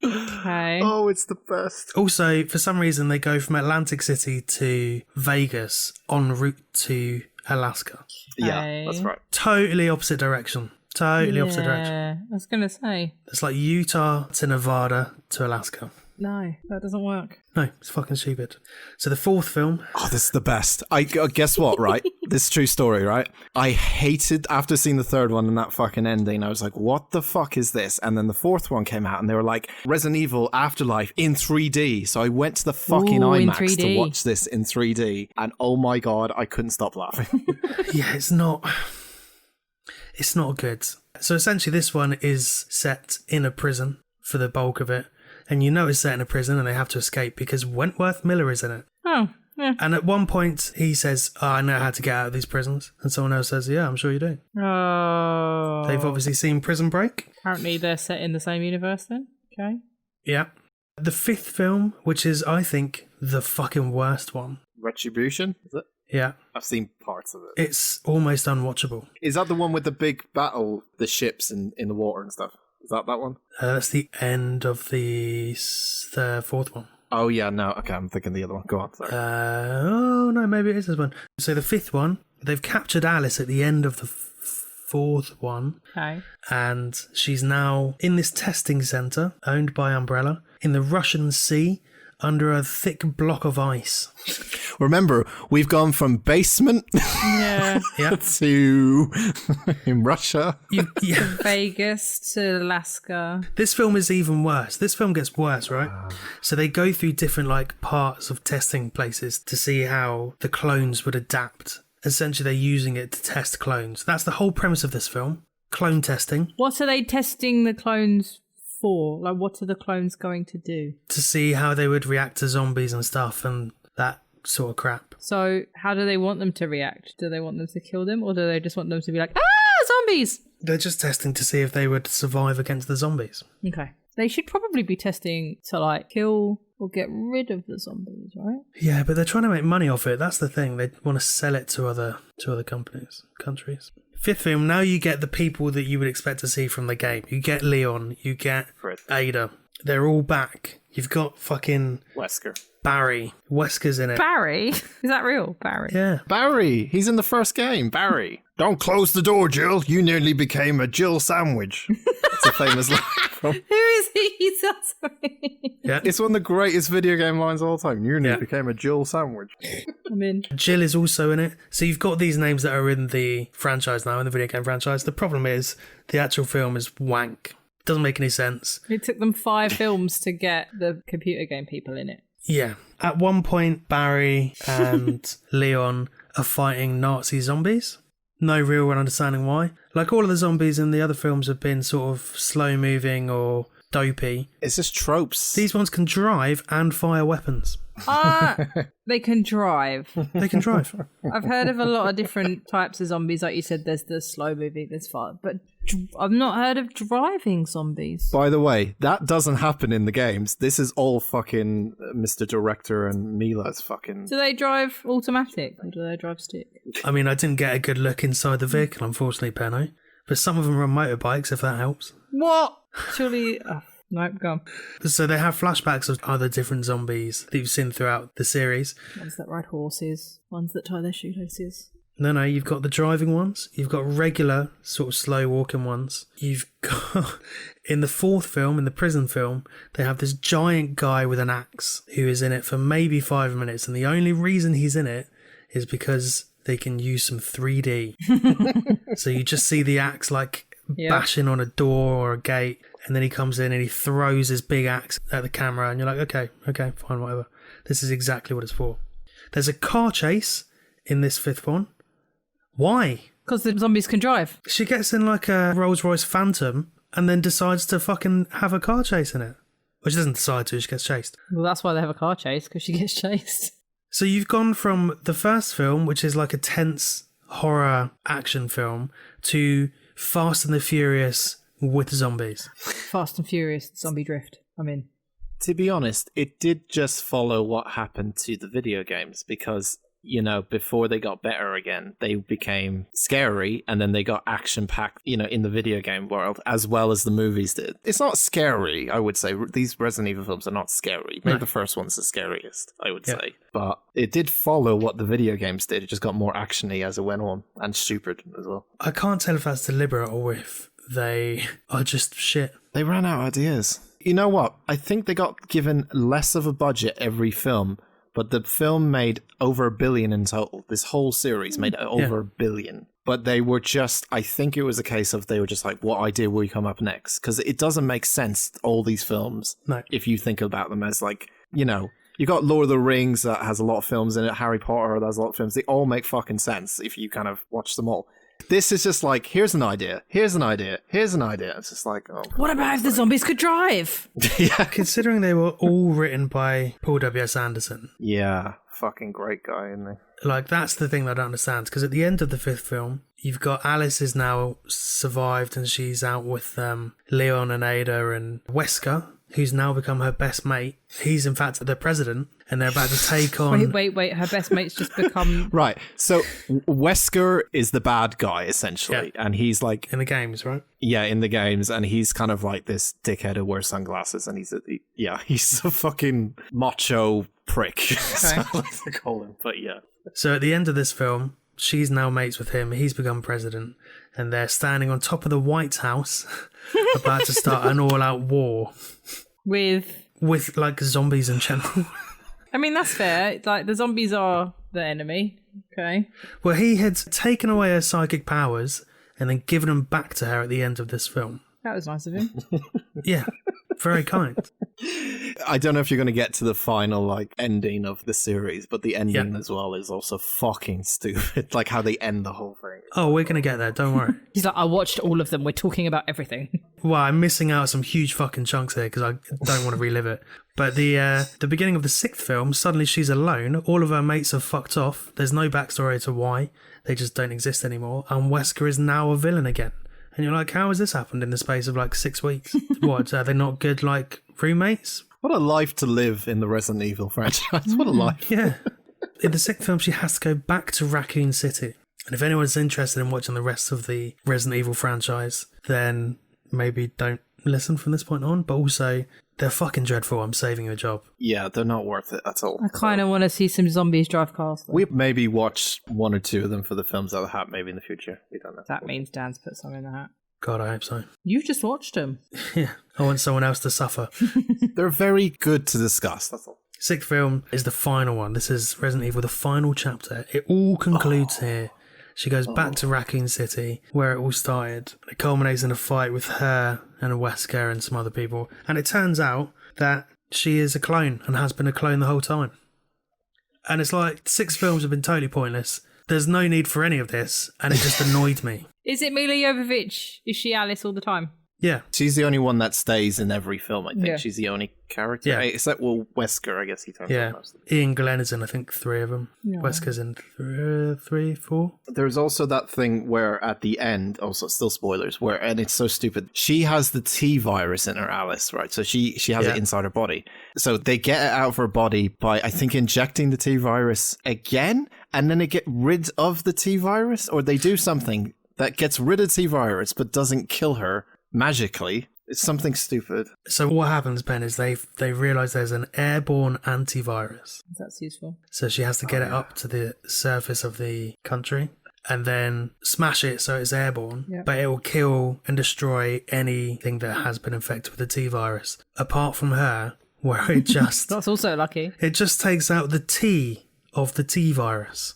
Okay. Oh, it's the best. Also, for some reason, they go from Atlantic City to Vegas en route to Alaska. Yeah, that's right. Totally opposite direction. Totally opposite direction. Yeah, I was going to say. It's like Utah to Nevada to Alaska. No, that doesn't work. No, it's fucking stupid. So the 4th film... Oh, this is the best. I guess what, right? This is a true story, right? I hated, after seeing the 3rd one and that fucking ending, I was like, what the fuck is this? And then the 4th one came out and they were like, Resident Evil Afterlife in 3D. So I went to the fucking IMAX to watch this in 3D. And oh my God, I couldn't stop laughing. Yeah, it's not good. So essentially this one is set in a prison for the bulk of it. And you know it's set in a prison and they have to escape because Wentworth Miller is in it. Oh, yeah. And at one point he says, I know how to get out of these prisons. And someone else says, yeah, I'm sure you do. Oh. They've obviously seen Prison Break. Apparently they're set in the same universe then. Okay. Yeah. The 5th film, which is, I think, the fucking worst one. Retribution, is it? Yeah. I've seen parts of it. It's almost unwatchable. Is that the one with the big battle, the ships in the water and stuff? Is that one? That's the end of the 4th one. Oh, yeah, no. Okay, I'm thinking the other one. Go on, sorry. Oh, no, maybe it is this one. So the 5th one, they've captured Alice at the end of the fourth one. Okay. And she's now in this testing centre owned by Umbrella in the Russian Sea under a thick block of ice. Remember, we've gone from basement Yeah. Yeah. to in Russia. Yeah. Vegas to Alaska. This film is even worse. This film gets worse, right? So they go through different like parts of testing places to see how the clones would adapt. Essentially, they're using it to test clones. That's the whole premise of this film. Clone testing. What are they testing the clones for? Like, what are the clones going to do? To see how they would react to zombies and stuff and that sort of crap. So, how do they want them to react? Do they want them to kill them, or do they just want them to be like, ah, zombies? They're just testing to see if they would survive against the zombies. Okay. They should probably be testing to, like, kill or get rid of the zombies, right? Yeah, but they're trying to make money off it. That's the thing. They want to sell it to other countries. Fifth film, now you get the people that you would expect to see from the game. You get Leon, you get Ada. They're all back. You've got fucking Wesker. Barry. Wesker's in it. Barry? Is that real? Barry? Yeah. Barry. He's in the first game. Barry. Don't close the door, Jill. You nearly became a Jill sandwich. It's a famous line from... Who is he? Sorry. Yeah. It's one of the greatest video game lines of all time. You nearly became a Jill sandwich. I'm in. Jill is also in it. So you've got these names that are in the franchise now, in the video game franchise. The problem is the actual film is wank. Doesn't make any sense. It took them 5 films to get the computer game people in it. Yeah. At one point, Barry and Leon are fighting Nazi zombies. No real understanding why. Like all of the zombies in the other films have been sort of slow moving or dopey. It's just tropes. These ones can drive and fire weapons. They can drive. They can drive. I've heard of a lot of different types of zombies. Like you said, there's the slow moving, there's fire. But I've not heard of driving zombies. By the way, that doesn't happen in the games. This is all fucking Mr. Director and Mila's fucking... Do they drive automatic or do they drive stick? I mean, I didn't get a good look inside the vehicle, unfortunately, Penno. But some of them are on motorbikes, if that helps. What? Surely... Nope, go on. So they have flashbacks of other different zombies that you've seen throughout the series. Ones that ride horses, ones that tie their shoelaces. No, you've got the driving ones. You've got regular, sort of slow walking ones. You've got, in the fourth film, in the prison film, they have this giant guy with an axe who is in it for maybe 5 minutes. And the only reason he's in it is because they can use some 3D. So you just see the axe like bashing on a door or a gate. And then he comes in and he throws his big axe at the camera. And you're like, okay, fine, whatever. This is exactly what it's for. There's a car chase in this fifth one. Why? Because the zombies can drive. She gets in like a Rolls-Royce Phantom and then decides to fucking have a car chase in it. Well, she doesn't decide to, she gets chased. Well, that's why they have a car chase, because she gets chased. So you've gone from the first film, which is like a tense horror action film, to Fast and the Furious with zombies. Fast and Furious, Zombie Drift. I'm in. To be honest, it did just follow what happened to the video games because, you know, before they got better again, they became scary and then they got action-packed, you know, in the video game world as well as the movies did. It's not scary, I would say. These Resident Evil films are not scary. Maybe the first one's the scariest, I would say. But it did follow what the video games did. It just got more action-y as it went on and stupid as well. I can't tell if that's deliberate or if they are just shit. They ran out of ideas. You know what? I think they got given less of a budget every film, but the film made over $1 billion in total. This whole series made over $1 billion. But they were just, I think it was a case of they were just like, what idea will come up next? Because it doesn't make sense, all these films, if you think about them as like, you know, you got Lord of the Rings that has a lot of films in it, Harry Potter that has a lot of films. They all make fucking sense if you kind of watch them all. This is just like, here's an idea, here's an idea, here's an idea. It's just like, oh. What about if the zombies could drive? Yeah, considering they were all written by Paul W.S. Anderson. Yeah, fucking great guy, isn't he? Like, that's the thing that I don't understand. Because at the end of the fifth film, you've got Alice is now survived and she's out with Leon and Ada and Wesker, who's now become her best mate. He's in fact the president, and they're about to take on... Wait, her best mate's just become... Right, so Wesker is the bad guy, essentially, and he's like... In the games, right? Yeah, in the games, and he's kind of like this dickhead who wears sunglasses, and he's a fucking macho prick, so I like to call him, but yeah. So at the end of this film, she's now mates with him. He's become president. And they're standing on top of the White House about to start an all-out war. With like, zombies in general. I mean, that's fair. Like, the zombies are the enemy. Okay. Well, he had taken away her psychic powers and then given them back to her at the end of this film. That was nice of him. Yeah, very kind. I don't know if you're going to get to the final like ending of the series, but the ending as well is also fucking stupid. Like how they end the whole thing. Oh, we're going to get there, don't worry. He's like, I watched all of them. We're talking about everything. Well, I'm missing out some huge fucking chunks here because I don't want to relive it. But the beginning of the 6th film, suddenly she's alone. All of her mates have fucked off. There's no backstory to why. They just don't exist anymore. And Wesker is now a villain again. And you're like, how has this happened in the space of like 6 weeks? What, are they not good like roommates? What a life to live in the Resident Evil franchise. What a life. Yeah. In the 6th film, she has to go back to Raccoon City. And if anyone's interested in watching the rest of the Resident Evil franchise, then maybe don't listen from this point on. But also, they're fucking dreadful. I'm saving you a job. Yeah, they're not worth it at all. I kind of want to see some zombies drive cars. We maybe watch 1 or 2 of them for the films that will happen maybe in the future. We don't know. That means Dan's put some in the hat. God, I hope so. You've just watched them. Yeah, I want someone else to suffer. They're very good to discuss, that's all. 6th film is the final one. This is Resident Evil, the final chapter. It all concludes here. She goes back to Raccoon City, where it all started. It culminates in a fight with her and Wesker and some other people. And it turns out that she is a clone and has been a clone the whole time. And it's like, 6 films have been totally pointless. There's no need for any of this, and it just annoyed me. Is it Mila Jovovich? Is she Alice all the time? Yeah. She's the only one that stays in every film, I think. Yeah. She's the only character. Yeah. Except, well, Wesker, I guess he turns Yeah. up most of Ian Glenn is in, I think, 3 of them. Yeah. Wesker's in 3, 4. There's also that thing where at the end, also still spoilers, where, and it's so stupid, she has the T virus in her, Alice, right? So she has it inside her body. So they get it out of her body by, I think, injecting the T virus again, and then they get rid of the T virus, or they do something that gets rid of T virus but doesn't kill her magically. It's something stupid. So what happens, Ben, is they realise there's an airborne antivirus. That's useful. So she has to get it up to the surface of the country and then smash it so it's airborne, but it will kill and destroy anything that has been infected with the T virus. Apart from her, where it just... That's also lucky. It just takes out the T of the T virus.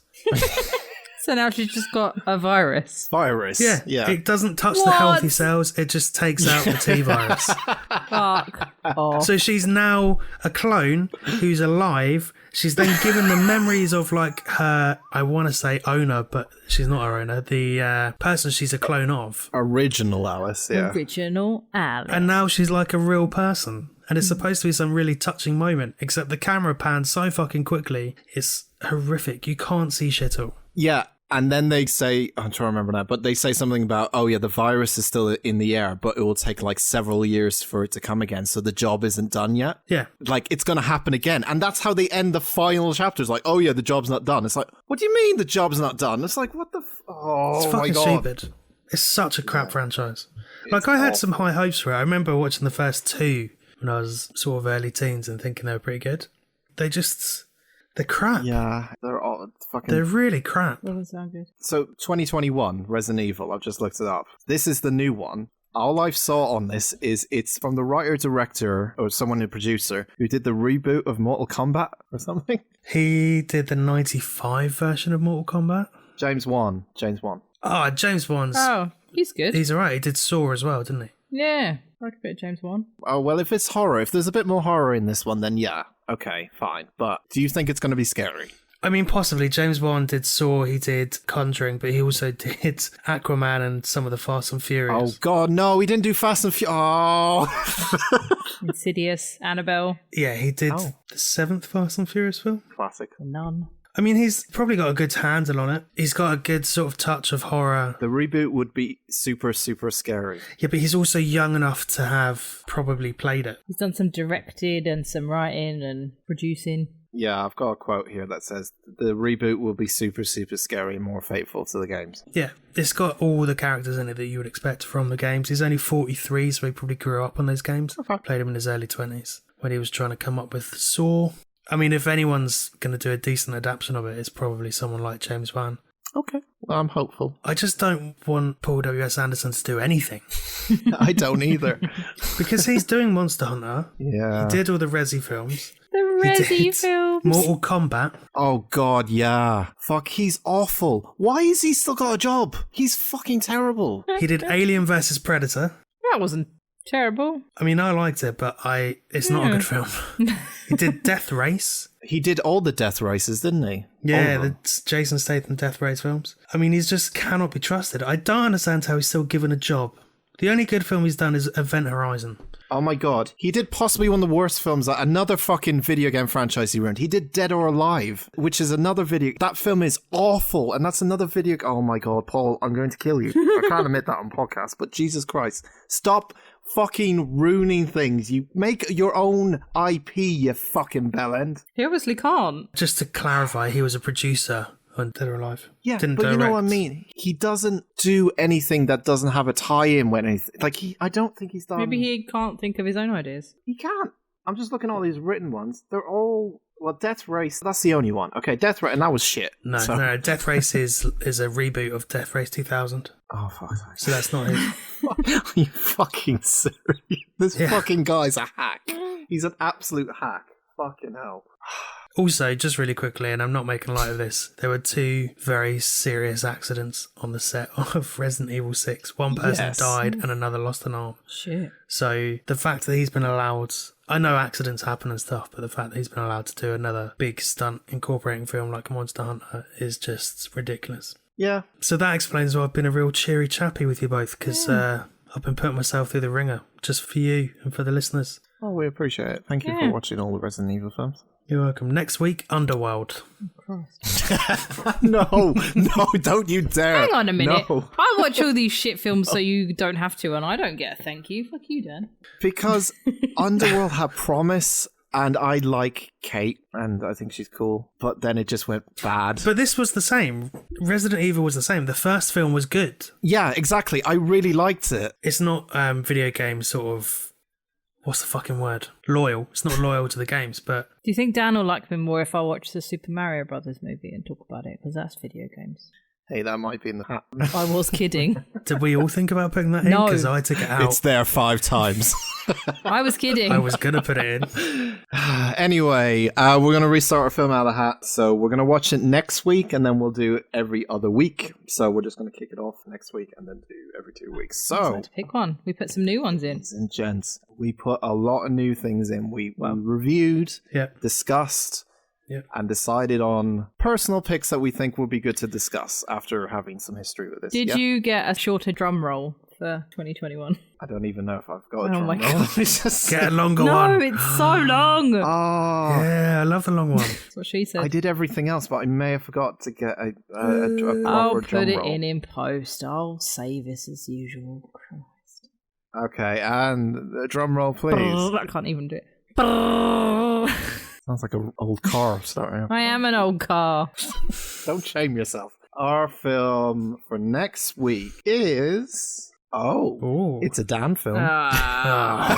So now she's just got a virus. Virus. Yeah. It doesn't touch the healthy cells, it just takes out the T virus. Fuck off. So she's now a clone who's alive. She's then given the memories of like her, I want to say owner, but she's not her owner, the person she's a clone of. Original Alice, yeah. Original Alice. And now she's like a real person. And it's supposed to be some really touching moment, except the camera pans so fucking quickly, it's horrific. You can't see shit at all. Yeah, and then they say, I'm trying to remember now, but they say something about, oh yeah, the virus is still in the air, but it will take like several years for it to come again, so the job isn't done yet. Yeah. Like, it's going to happen again. And that's how they end the final chapters, like, oh yeah, the job's not done. It's like, what do you mean the job's not done? It's like, what the oh it's my fucking God. stupid. It's such a crap franchise. Like, I had some high hopes for it. I remember watching the first 2 when I was sort of early teens and thinking they were pretty good. They're crap. Yeah, they're all fucking... They're really crap. Doesn't sound good. So, 2021, Resident Evil, I've just looked it up. This is the new one. All I saw on this is it's from the writer-director, or someone, a producer, who did the reboot of Mortal Kombat or something. He did the 95 version of Mortal Kombat. James Wan. Oh, James Wan's... Oh, he's good. He's alright. He did Saw as well, didn't he? Yeah, I like a bit of James Wan. Oh, well, if it's horror, if there's a bit more horror in this one, then yeah. Okay, fine. But do you think it's going to be scary? I mean, possibly. James Wan did Saw, he did Conjuring, but he also did Aquaman and some of the Fast and Furious. Oh, God, no, he didn't do Fast and Furious. Oh. Insidious, Annabelle, Yeah, he did the 7th Fast and Furious film. Classic. The Nun. I mean, he's probably got a good handle on it. He's got a good sort of touch of horror. The reboot would be super, super scary. Yeah, but he's also young enough to have probably played it. He's done some directed and some writing and producing. Yeah, I've got a quote here that says, the reboot will be super, super scary and more faithful to the games. Yeah, it's got all the characters in it that you would expect from the games. He's only 43, so he probably grew up on those games. Okay. Played them in his early 20s when he was trying to come up with Saw. I mean, if anyone's going to do a decent adaptation of it, it's probably someone like James Wan. Okay, well, I'm hopeful. I just don't want Paul W.S. Anderson to do anything. I don't either. Because he's doing Monster Hunter. Yeah. He did all the Resi films. The Resi films. Mortal Kombat. Oh, God, yeah. Fuck, he's awful. Why has he still got a job? He's fucking terrible. He did Alien vs. Predator. That wasn't terrible. I mean, I liked it, but it's not a good film. He did Death Race. He did all the Death Races, didn't he? Yeah, the Jason Statham Death Race films. I mean, he just cannot be trusted. I don't understand how he's still given a job. The only good film he's done is Event Horizon. Oh my God. He did possibly one of the worst films, another fucking video game franchise he ruined. He did Dead or Alive, which is another video. That film is awful, and that's another video. Oh my God, Paul, I'm going to kill you. I can't admit that on podcast, but Jesus Christ. Stop fucking ruining things. You make your own IP, you fucking bellend. He obviously can't. Just to clarify, he was a producer on Dead or Alive. Yeah, Didn't but direct. you know what I mean? He doesn't do anything that doesn't have a tie-in with anything. Like, I don't think he's done... Maybe he can't think of his own ideas. He can't. I'm just looking at all these written ones. They're all... Well, Death Race, that's the only one. Okay, Death Race, and that was shit. No, so. no, Death Race is a reboot of Death Race 2000. Oh, fuck. So that's not him. Are you fucking serious? This fucking guy's a hack. He's an absolute hack. Fucking hell. Also, just really quickly, and I'm not making light of this, there were 2 very serious accidents on the set of Resident Evil 6. One person died and another lost an arm. Shit. So the fact that he's been allowed... I know accidents happen and stuff, but the fact that he's been allowed to do another big stunt incorporating film like Monster Hunter is just ridiculous. Yeah. So that explains why I've been a real cheery chappy with you both, because I've been putting myself through the ringer just for you and for the listeners. Oh, we appreciate it. Thank you for watching all the Resident Evil films. You're welcome. Next week, Underworld. No, don't you dare. Hang on a minute. No. I watch all these shit films so you don't have to, and I don't get a thank you. Fuck you, Dan. Because Underworld had promise, and I like Kate, and I think she's cool, but then it just went bad. But this was the same. Resident Evil was the same. The first film was good. Yeah, exactly. I really liked it. It's not video game sort of... What's the fucking word? Loyal. It's not loyal to the games, but... Do you think Dan will like me more if I watch the Super Mario Brothers movie and talk about it? Because that's video games. Hey, that might be in the hat. I was kidding. Did we all think about putting that in? No. Because I took it out. It's there 5 times. I was kidding. I was going to put it in. Anyway, we're going to restart our film out of the hat. So we're going to watch it next week, and then we'll do it every other week. So we're just going to kick it off next week and then do every 2 weeks. So Let's pick one. We put some new ones in. ladies and gents, we put a lot of new things in. We reviewed, discussed, and decided on personal picks that we think would be good to discuss after having some history with this. Did you get a shorter drum roll for 2021? I don't even know if I've got a Oh drum my roll. God. It's just- Get a longer one. No, it's so long. Oh, Yeah, I love the long one. That's what she said. I did everything else, but I may have forgot to get a I'll proper drum put it roll. in post. I'll save this as usual. Christ. Okay, and the drum roll, please. I can't even do it. Sounds like an old car starting. I am an old car. Don't shame yourself. Our film for next week is... Ooh. It's a Dan film. Ah.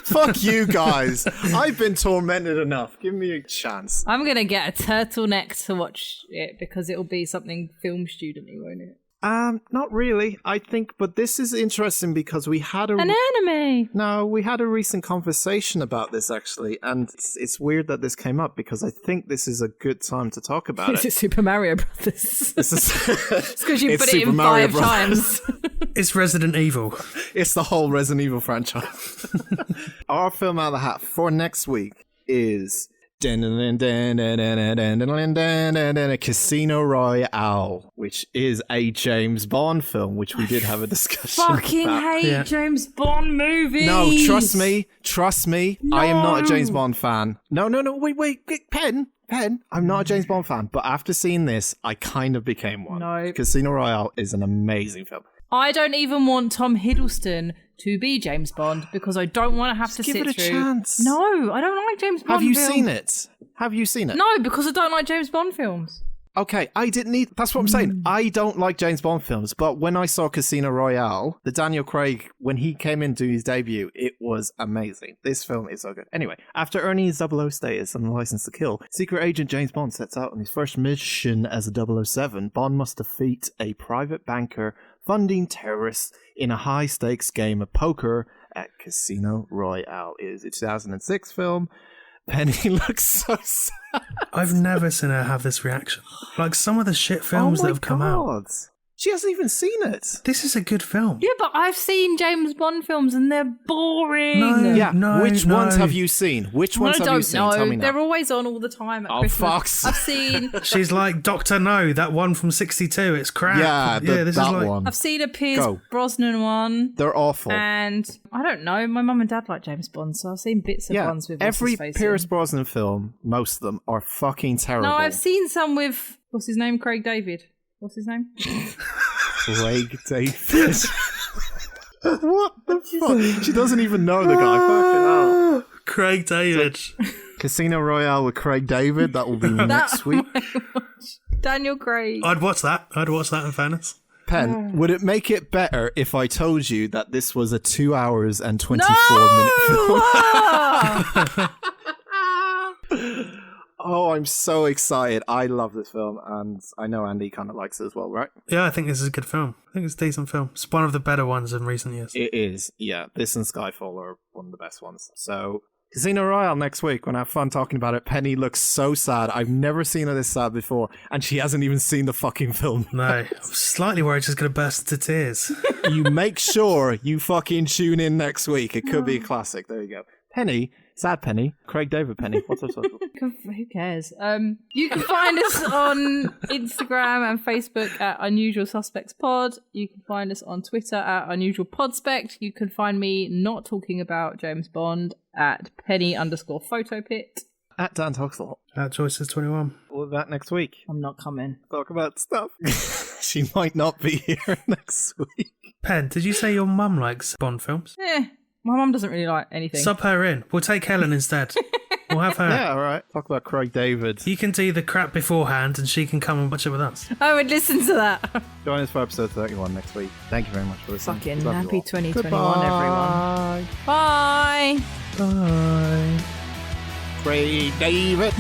Fuck you guys. I've been tormented enough. Give me a chance. I'm going to get a turtleneck to watch it because it'll be something film student-y, won't it? Not really. I think, but this is interesting because we had An anime! No, we had a recent conversation about this actually, and it's weird that this came up because I think this is a good time to talk about Is it. it Super Mario Brothers? This is It's because you It's put it Super in Mario 5 Brothers. times. It's Resident Evil. It's the whole Resident Evil franchise. Our film out of the hat for next week is Casino Royale, which is a James Bond film, which we did have a discussion Fucking about. hate James Bond movies! No, trust me. I am not a James Bond fan. No, wait, pen. I'm not a James Bond fan, but after seeing this, I kind of became one. No. Casino Royale is an amazing film. I don't even want Tom Hiddleston to be James Bond because I don't want to have to give sit it a through. chance. No, I don't like James Bond Have you films. seen it? Have you seen it? No, because I don't like James Bond films. Okay, I didn't need... That's what I'm saying. I don't like James Bond films, but when I saw Casino Royale, the Daniel Craig, when he came in to his debut, it was amazing. This film is so good. Anyway, after earning his 00 status and license to kill, secret agent James Bond sets out on his first mission as a 007. Bond must defeat a private banker funding terrorists in a high-stakes game of poker at Casino Royale. It is a 2006 film. Penny looks so sad. I've never seen her have this reaction. Like some of the shit films that have come out. She hasn't even seen it. This is a good film. Yeah, but I've seen James Bond films and they're boring. Which ones have you seen? Which ones have you seen? Tell me now. They're always on all the time at Christmas. Fox. I've seen... She's like Dr. No, that one from 62. It's crap. Yeah, this is like... one. I've seen a Pierce Brosnan one. They're awful. And I don't know, my mum and dad like James Bond, so I've seen bits of ones with every face Pierce in. Brosnan film, most of them are fucking terrible. No, I've seen some with, what's his name? Craig David. What's his name? Craig David. What the fuck? She doesn't even know the guy. Fucking hell. Craig David. Casino Royale with Craig David. That will be next week. Daniel Craig. I'd watch that in fairness. Pen, would it make it better if I told you that this was a 2 hours and 24-minute film? Oh, I'm so excited. I love this film, and I know Andy kind of likes it as well, right? Yeah, I think this is a good film. I think it's a decent film. It's one of the better ones in recent years. It is, yeah. This and Skyfall are one of the best ones. So, Casino Royale next week. When I have fun talking about it. Penny looks so sad. I've never seen her this sad before, and she hasn't even seen the fucking film. No, I'm slightly worried she's going to burst into tears. You make sure you fucking tune in next week. It could be a classic. There you go. Penny, sad Penny, Craig David Penny. What's her social? Who cares? You can find us on Instagram and Facebook at Unusual Suspects Pod. You can find us on Twitter at Unusual Podspect. You can find me not talking about James Bond at Penny_photopit. At Dan Toxel. At Choices21. All of that next week. I'm not coming. Talk about stuff. She might not be here next week. Pen, did you say your mum likes Bond films? My mum doesn't really like anything. Sub her in. We'll take Helen instead. We'll have her. Yeah, all right. Talk about Craig David. You can do the crap beforehand and she can come and watch it with us. I would listen to that. Join us for episode 31 next week. Thank you very much for listening. Fucking happy 2021, Goodbye. everyone. Bye. Bye. Craig David.